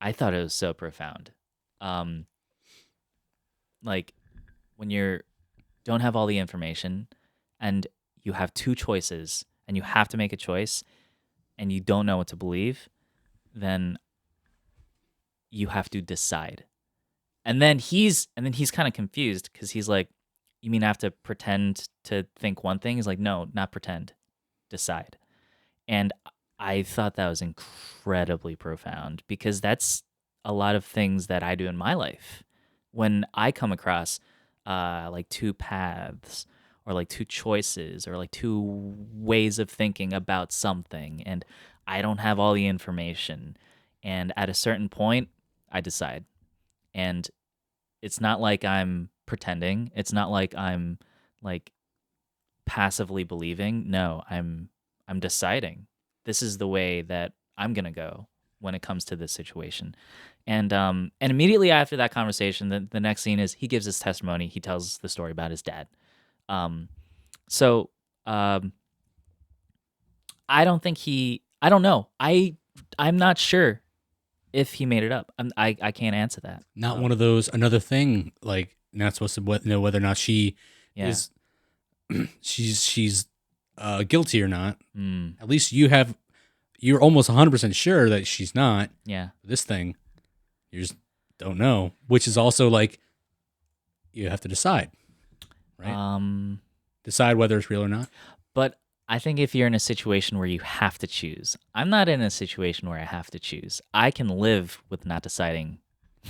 I thought it was so profound. Like when don't have all the information and you have two choices and you have to make a choice and you don't know what to believe, then you have to decide. And then he's kind of confused because he's like, you mean I have to pretend to think one thing? He's like, no, not pretend, decide. And I thought that was incredibly profound because that's a lot of things that I do in my life. When I come across like two paths or like two choices or like two ways of thinking about something and I don't have all the information, and at a certain point I decide. And it's not like I'm pretending. It's not like I'm like passively believing. No, I'm deciding. This is the way that I'm going to go when it comes to this situation. And immediately after that conversation, the next scene is he gives his testimony. He tells the story about his dad. I don't think I don't know. I'm not sure if he made it up. I can't answer that. Not one of those. Another thing, like not supposed to know whether or not she Yeah. is she's guilty or not. Mm, At least you're almost 100% sure that she's not. yeah. This thing, you just don't know, which is also like you have to decide, right? Decide whether it's real or not. But I think if you're in a situation where you have to choose, I'm not in a situation where I have to choose. I can live with not deciding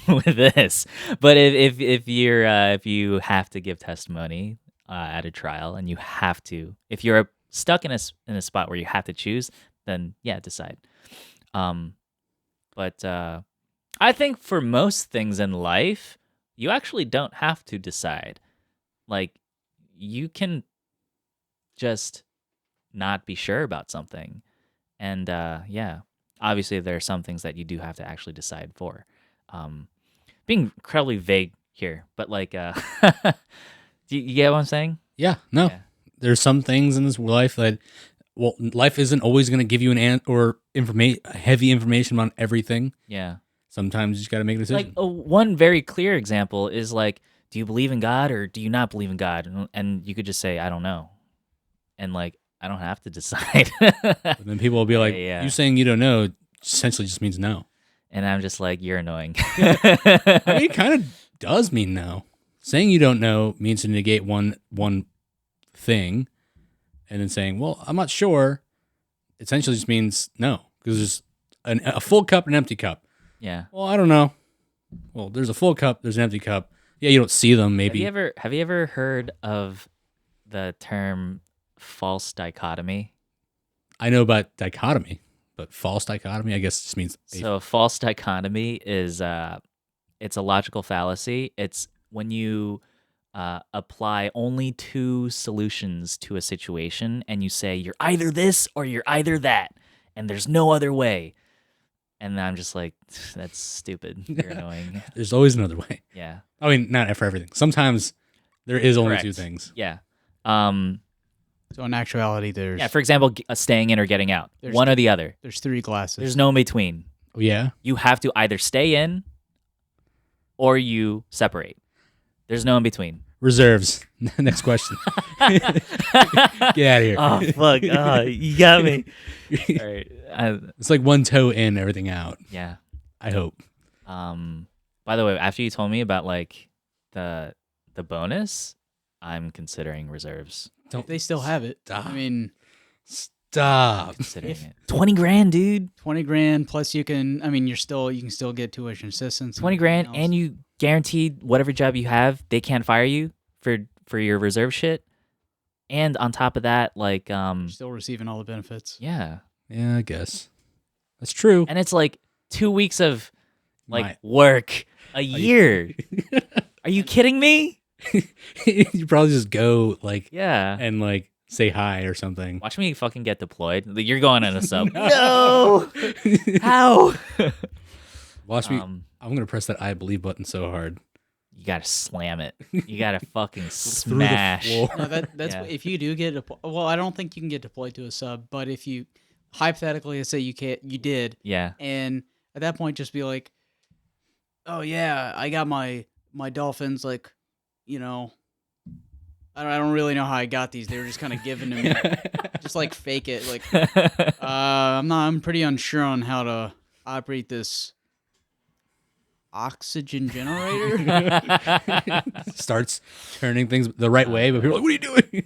with this. But if you have to give testimony at a trial and you have to, if you're stuck in a spot where you have to choose, then yeah, decide. But I think for most things in life, you actually don't have to decide. Like, you can just not be sure about something. And yeah, obviously there are some things that you do have to actually decide for. Being incredibly vague here, but like, do you get what I'm saying? Yeah, no. Yeah. There's some things in this life that, well, life isn't always going to give you heavy information on everything. Yeah. Sometimes you just got to make a decision. Like one very clear example is like, do you believe in God or do you not believe in God? And you could just say, I don't know. And like, I don't have to decide. But then people will be like, Yeah. you saying you don't know essentially just means no. And I'm just like, you're annoying. I mean, it kind of does mean no. Saying you don't know means to negate one thing, and then saying, well, I'm not sure, essentially just means no, because there's a full cup and an empty cup. Yeah. Well, I don't know. Well, there's a full cup, there's an empty cup. Yeah, you don't see them, maybe. Have you ever heard of the term false dichotomy? I know about dichotomy, but false dichotomy, I guess, just means So a false dichotomy is it's a logical fallacy. It's when you apply only two solutions to a situation and you say you're either this or you're either that, and there's no other way. And I'm just like, that's stupid. You're annoying. there's always another way. Yeah. I mean, not for everything. Sometimes there is only Correct. two things. Yeah. So in actuality, there's Yeah. For example, staying in or getting out. There's- One or the other. there's three glasses. There's no in between. Oh, yeah? You have to either stay in or you separate. There's no in between. Reserves. Next question. Get out of here. Oh, fuck. You got me. All right. It's like one toe in, everything out. Yeah. I hope. By the way, after you told me about like the bonus, I'm considering reserves. if they still have it. Stop. I mean, Stop. Considering it. 20 grand, dude. 20 grand plus you can. I mean, you can still get tuition assistance. 20 grand, and you guaranteed whatever job you have, they can't fire you for your reserve shit. And on top of that, like you're still receiving all the benefits. yeah. Yeah, I guess. That's true. And it's like 2 weeks of like My- work a year. Are you kidding me? You probably just go like Yeah. and like say hi or something. Watch me fucking get deployed. Like, you're going on a sub. No. How? Watch me. I'm gonna press that I believe button so hard. You gotta slam it. You gotta fucking Through the smash. floor. No, that's Yeah. if you do get well, I don't think you can get deployed to a sub, but if you hypothetically let's say you did, Yeah. and at that point just be like, oh yeah, I got my dolphins, like, you know, I don't really know how I got these. They were just kind of given to me, just like fake it, like I'm pretty unsure on how to operate this oxygen generator. Starts turning things the right way, but people are like, what are you doing?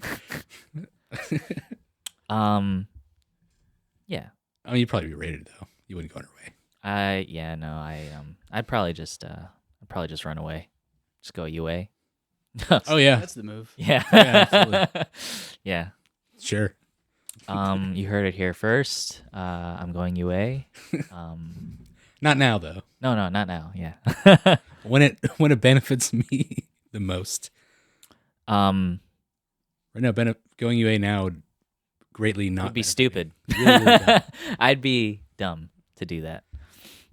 Yeah. I mean, you'd probably be rated though. You wouldn't go on your way. I'd probably just run away. Just go UA. Oh yeah, That's the move. Yeah. Yeah, absolutely. Yeah. Sure. You heard it here first. I'm going UA. Not now though. No, not now. Yeah. When it benefits me the most. Right Right now, going UA now would greatly not would be benefit stupid. me. Really, really dumb. I'd be dumb to do that.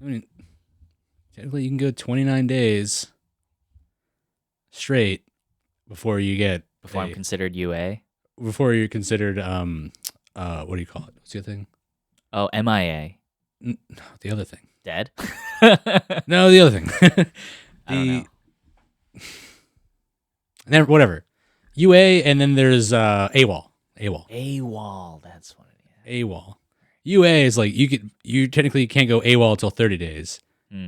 I mean, technically, you can go 29 days straight before you get Before I'm considered UA. before you're considered what do you call it? What's the other thing? Oh, MIA. The other thing. Dead? No, the other thing. I don't know. Then whatever. UA, and then there's AWOL. AWOL. That's what it is. AWOL. UA is like you technically can't go AWOL until 30 days.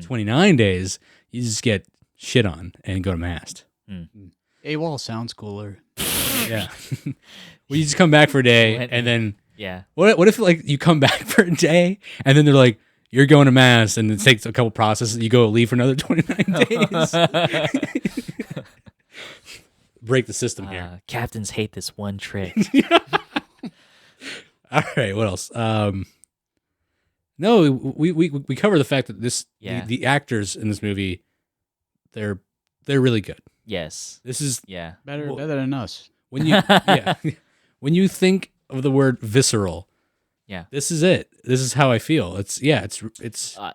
29 days, you just get shit on and go to mast. AWOL sounds cooler. Yeah. Well, you just come back for a day, and then Yeah. what if like you come back for a day, and then they're like, you're going to mass, and it takes a couple processes. You go leave for another 29 days. Break the system here. Captains hate this one trick. All right, what else? No, we cover the fact that the actors in this movie, they're really good. Yes. This is Better than us. when you when you think of the word visceral. Yeah. This is it. This is how I feel. It's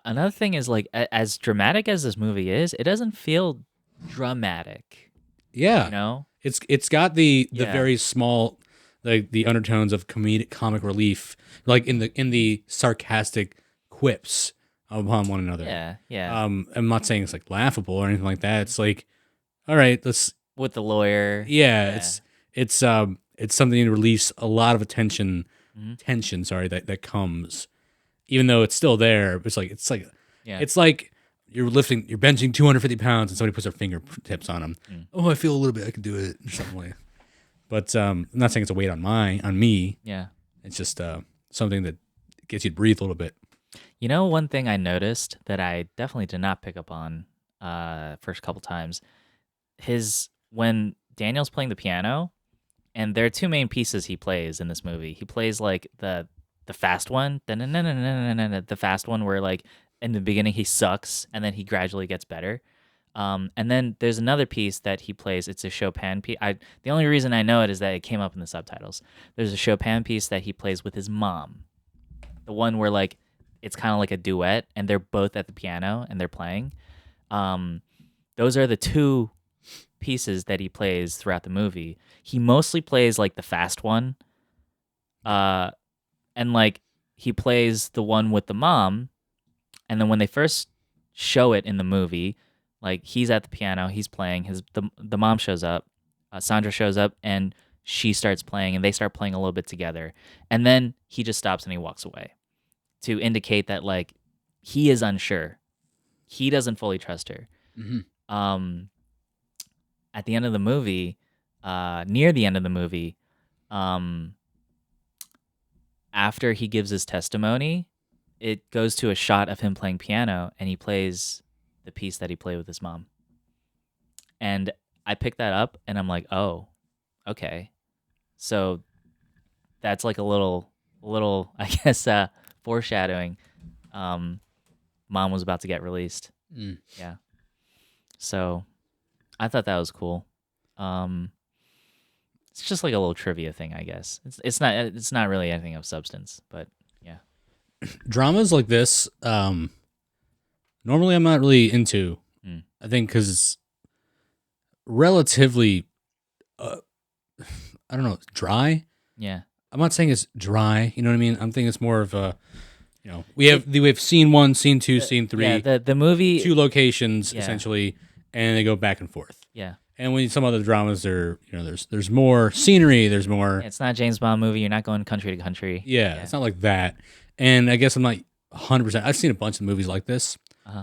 another thing is like as dramatic as this movie is, it doesn't feel dramatic. yeah. You know? It's got the very small, like the undertones of comic relief, like in the sarcastic quips upon one another. Yeah, yeah. I'm not saying it's like laughable or anything like that. It's like, all right, let's. With the lawyer. Yeah, it's something to release a lot of tension. Sorry, that comes, even though it's still there. It's like you're benching 250 pounds and somebody puts their fingertips on them. Oh, I feel a little bit. I can do it or something like that. But I'm not saying it's a weight on me. Yeah. It's just something that gets you to breathe a little bit. You know, one thing I noticed that I definitely did not pick up on first couple times, when Daniel's playing the piano, and there are two main pieces he plays in this movie. He plays like the fast one, the fast one where like in the beginning he sucks and then he gradually gets better. And then there's another piece that he plays. It's a Chopin piece. The only reason I know it is that it came up in the subtitles. There's a Chopin piece that he plays with his mom. The one where like it's kind of like a duet and they're both at the piano and they're playing. Those are the two pieces that he plays throughout the movie. He mostly plays like the fast one. And like he plays the one with the mom. And then when they first show it in the movie, like he's at the piano, he's playing. The mom shows up, Sandra shows up, and she starts playing, and they start playing a little bit together. And then he just stops and he walks away to indicate that like he is unsure. He doesn't fully trust her. At the end of the movie, near the end of the movie, after he gives his testimony, it goes to a shot of him playing piano, and he plays the piece that he played with his mom. And I picked that up, and I'm like, oh, okay. So that's like a little, I guess, foreshadowing. Mom was about to get released. Yeah. So I thought that was cool. It's just like a little trivia thing, I guess. It's not really anything of substance, but yeah. Dramas like this, normally I'm not really into. I think because it's relatively, I don't know, dry. Yeah. I'm not saying it's dry. You know what I mean? I'm thinking it's more of a, we have scene 1, scene 2, scene 3. Yeah, the movie, 2 locations essentially, and they go back and forth. Yeah. And when some other dramas are, there's more scenery, there's more. It's not a James Bond movie. You're not going country to country. Yeah, it's not like that. And I guess I'm not 100%. I've seen a bunch of movies like this.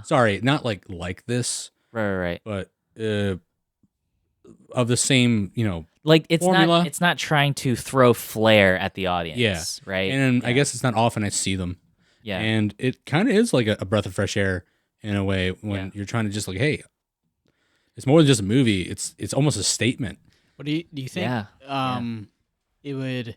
Sorry, not like this. Right. But of the same, like it's formula. It's not trying to throw flair at the audience. Yeah. Right. And I guess it's not often I see them. Yeah. And it kind of is like a breath of fresh air in a way when you're trying to just like, hey, it's more than just a movie. It's almost a statement. What do you think? It would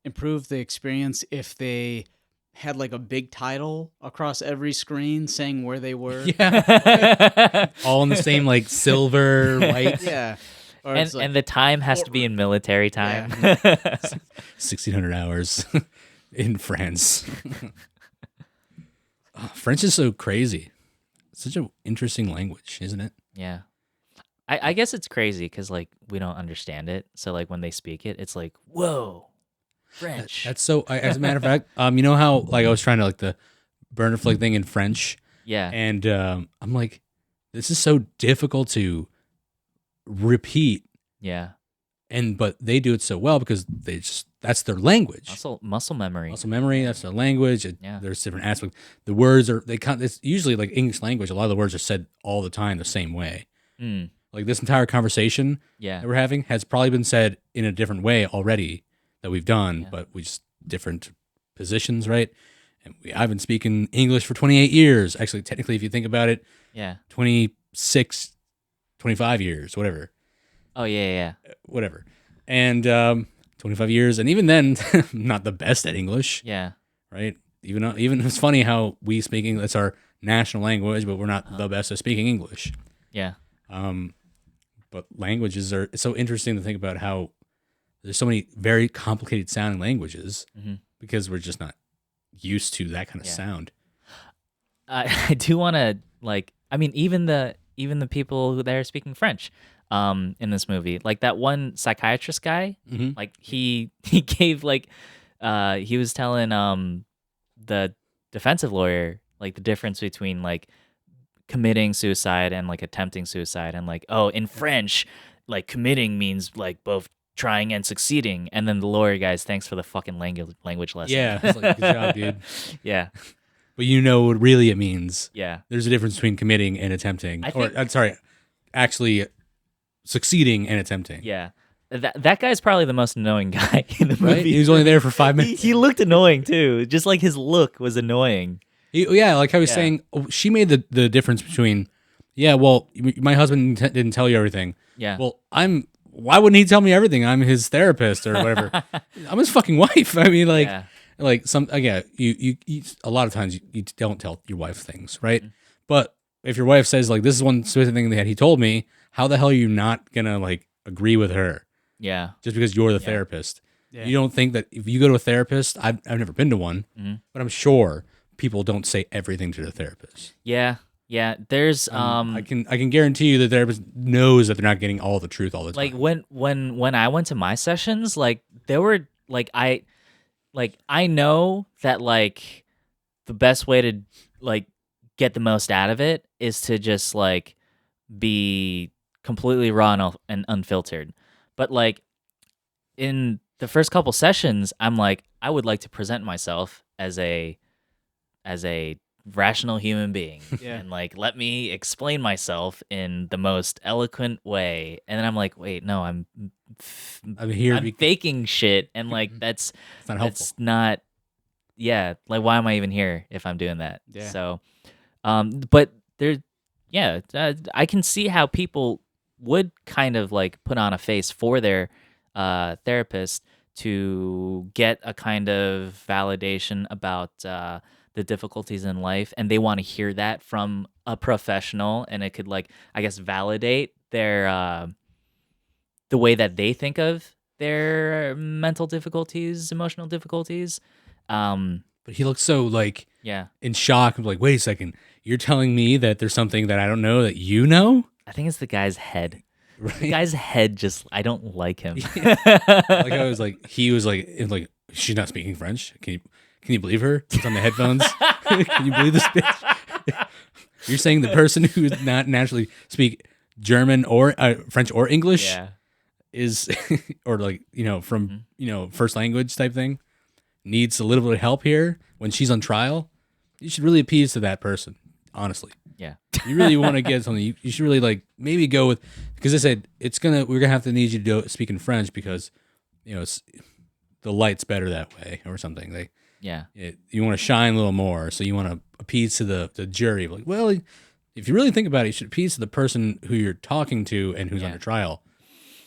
improve the experience if they had like a big title across every screen saying where they were. Yeah. All in the same like silver, white. Yeah. Or and the time has to be in military time. 1,600 hours in France. French is so crazy. It's such an interesting language, isn't it? Yeah. I guess it's crazy because like we don't understand it. So like when they speak it, it's like, whoa, French. That's so. As a matter of fact, you know how like I was trying to like the burner flick thing in French, Yeah. and I'm like, this is so difficult to repeat, Yeah. but they do it so well because that's their language. Muscle memory. Muscle memory, that's their language. Yeah. There's different aspects. The words it's usually like English language. A lot of the words are said all the time the same way. Mm. Like this entire conversation Yeah. that we're having has probably been said in a different way already that we've done, Yeah. but we just different positions, right? And I've been speaking English for 28 years. Actually, technically, if you think about it, Yeah. 26, 25 years, whatever. Oh yeah. Whatever. And 25 years. And even then, not the best at English, Yeah. right? Even it's funny how we speak English. It's our national language, but we're not the best at speaking English. Yeah. But languages it's so interesting to think about how there's so many very complicated sounding languages because we're just not used to that kind of sound. I do want to even the people that are speaking French in this movie, like that one psychiatrist guy, like he gave he was telling the defensive lawyer like the difference between like committing suicide and like attempting suicide, and like, oh, in French, like committing means like both trying and succeeding, and then the lawyer guys, thanks for the fucking language lesson. Yeah, it's like, good job, dude. Yeah. But you know what really it means. Yeah. There's a difference between committing and attempting. I'm sorry, actually succeeding and attempting. Yeah. That guy's probably the most annoying guy in the movie. Right? He was only there for 5 minutes. He looked annoying too. Just like his look was annoying. Like I was saying, she made the difference between, well, my husband didn't tell you everything. Yeah. Well, why wouldn't he tell me everything? I'm his therapist or whatever. I'm his fucking wife. I mean, like, you a lot of times you don't tell your wife things, right? Mm-hmm. But if your wife says like, this is one specific thing that he told me, how the hell are you not gonna like agree with her? Yeah. Just because you're the therapist. Yeah. You don't think that if you go to a therapist, I've never been to one, but I'm sure people don't say everything to the therapist. Yeah. Yeah. There's I can guarantee you the therapist knows that they're not getting all the truth all the time. Like when I went to my sessions, like there were like I know that like the best way to like get the most out of it is to just like be completely raw and unfiltered. But like in the first couple sessions, I'm like, I would like to present myself as a rational human being and like let me explain myself in the most eloquent way. And then I'm like, wait, no, I'm faking shit, and like that's not helpful. That's not like why am I even here if I'm doing that? Yeah. So but there I can see how people would kind of like put on a face for their therapist to get a kind of validation about the difficulties in life, and they want to hear that from a professional, and it could like, I guess, validate their the way that they think of their mental difficulties, emotional difficulties. But he looks so like Yeah. in shock. I'm like, wait a second, you're telling me that there's something that I don't know that you know? I think it's the guy's head. Right? The guy's head just, I don't like him. Like I was like, he was like, she's not speaking French. Can you believe her? It's on the headphones. Can you believe this bitch? You're saying the person who does not naturally speak German or French or English Yeah. is, or like, from, first language type thing, needs a little bit of help here when she's on trial. You should really appease to that person, honestly. Yeah. You really want to get something. You should really like maybe go with, because I said we're gonna have to need you to speak in French because the light's better that way or something. Like you want to shine a little more, so you want to appease to the jury. Like, well, if you really think about it, you should appease to the person who you're talking to and who's under trial.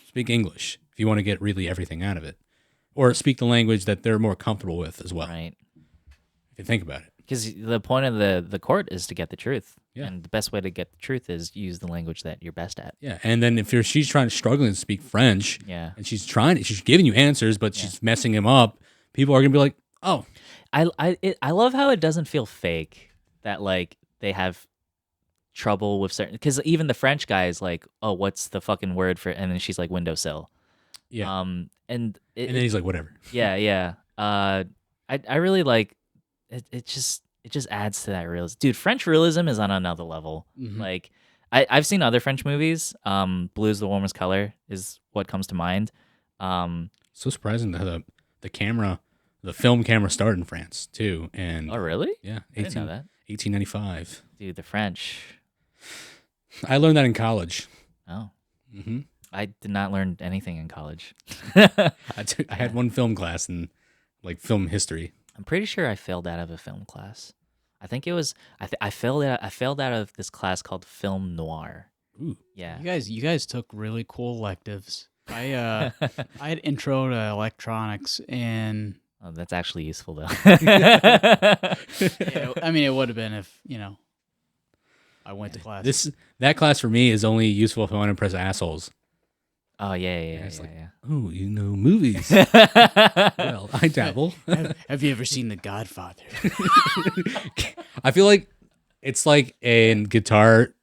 Speak English if you want to get really everything out of it, or speak the language that they're more comfortable with as well. Right. If you think about it. Because the point of the court is to get the truth. Yeah. And the best way to get the truth is use the language that you're best at. Yeah. And then if she's struggling to speak French, and she's giving you answers, but she's messing him up, people are gonna be like, oh. I love how it doesn't feel fake that like they have trouble with certain, because even the French guy is like, oh, what's the fucking word for, and then she's like windowsill. Yeah. And then he's like, whatever. Yeah. I really like it. It just, it just adds to that realism. Dude, French realism is on another level. Mhm. Like I've seen other French movies. Blue is the warmest color is what comes to mind. So surprising that the camera, the film camera started in France too, and Oh really? yeah, I didn't know that. 1895. Dude, the French. I learned that in college. Oh. Hmm I did not learn anything in college. I had one film class in like film history. I'm pretty sure I failed out of a film class. I think it was I failed out of this class called film noir. Ooh. Yeah. You guys took really cool electives. I had intro to electronics, and Oh, that's actually useful though. yeah, I mean, it would have been if I went to class. That class for me is only useful if I want to impress assholes. Oh yeah, It's like, yeah. oh, you know movies. Well, I dabble. Have you ever seen The Godfather? I feel like it's like in guitar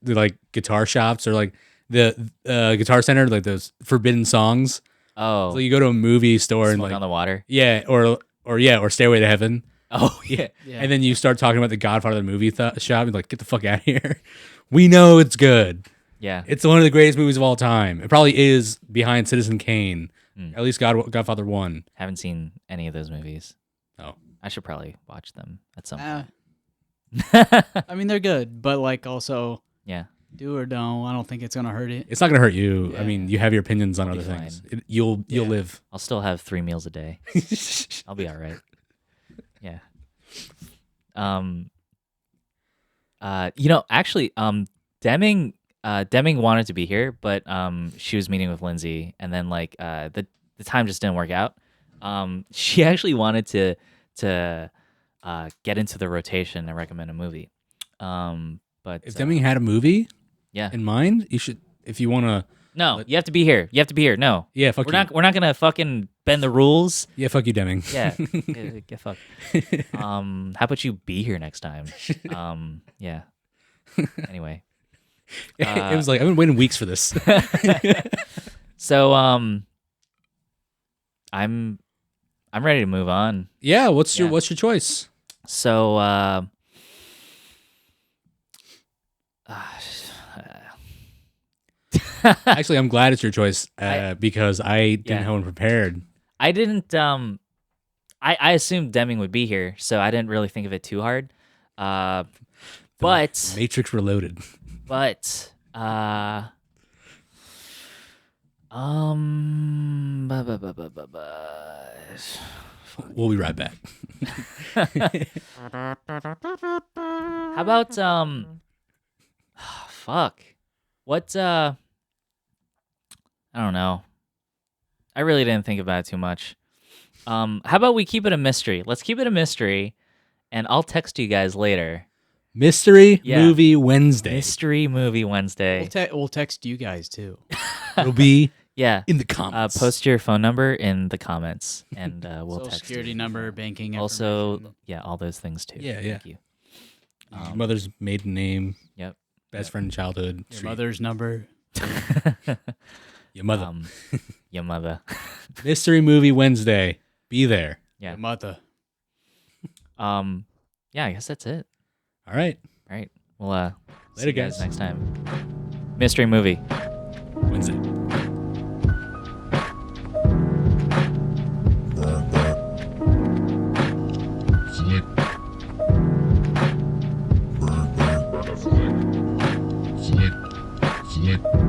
shops or like the Guitar Center, like those forbidden songs. Oh, So you go to a movie store and Smoke like on the Water. yeah, or Stairway to Heaven. Oh yeah. Yeah. And then you start talking about the Godfather of the movie shop. You're like, get the fuck out of here. We know it's good. Yeah. It's one of the greatest movies of all time. It probably is behind Citizen Kane. Mm. At least Godfather 1. Haven't seen any of those movies. Oh. I should probably watch them at some Uh, point. I mean, they're good, but like also Yeah. do or don't. I don't think it's gonna hurt it. It's not going to hurt you. Yeah. I mean, you have your opinions on I'll other be things. fine. You'll Yeah. live. I'll still have 3 meals a day. I'll be all right. Yeah. Actually, Deming wanted to be here, but she was meeting with Lindsay, and then like the time just didn't work out. She actually wanted to get into the rotation and recommend a movie. But If Deming had a movie yeah, in mind, you should, if you want to, no, you have to be here. You have to be here. No, yeah, fuck you. we're not gonna fucking bend the rules. Yeah, fuck you, Deming. Yeah, get fucked. How about you be here next time? Yeah. Anyway, It was like, I've been waiting weeks for this. so I'm ready to move on. Yeah, what's Yeah. your choice? So Actually, I'm glad it's your choice because I didn't Yeah. have one prepared. I didn't I assumed Deming would be here, so I didn't really think of it too hard. But Matrix Reloaded. But We'll be right back. how about fuck. What I don't know. I really didn't think about it too much. How about we keep it a mystery? Let's keep it a mystery, and I'll text you guys later. Mystery Yeah. Movie Wednesday. Mystery movie Wednesday. We'll text you guys too. It'll be Yeah. in the comments. Post your phone number in the comments, and we'll Social text security you. number, banking Also, information. yeah, all those things too. Yeah, yeah. Thank you. Your mother's maiden name, Yep. best friend in childhood. Your street. mother's number. Your mother. Your mother. Mystery Movie Wednesday. Be there. Yeah. Your mother. Yeah, I guess that's it. All right. All right. Well, see Later, you guys guys. next time. Mystery movie. Wednesday. Slick.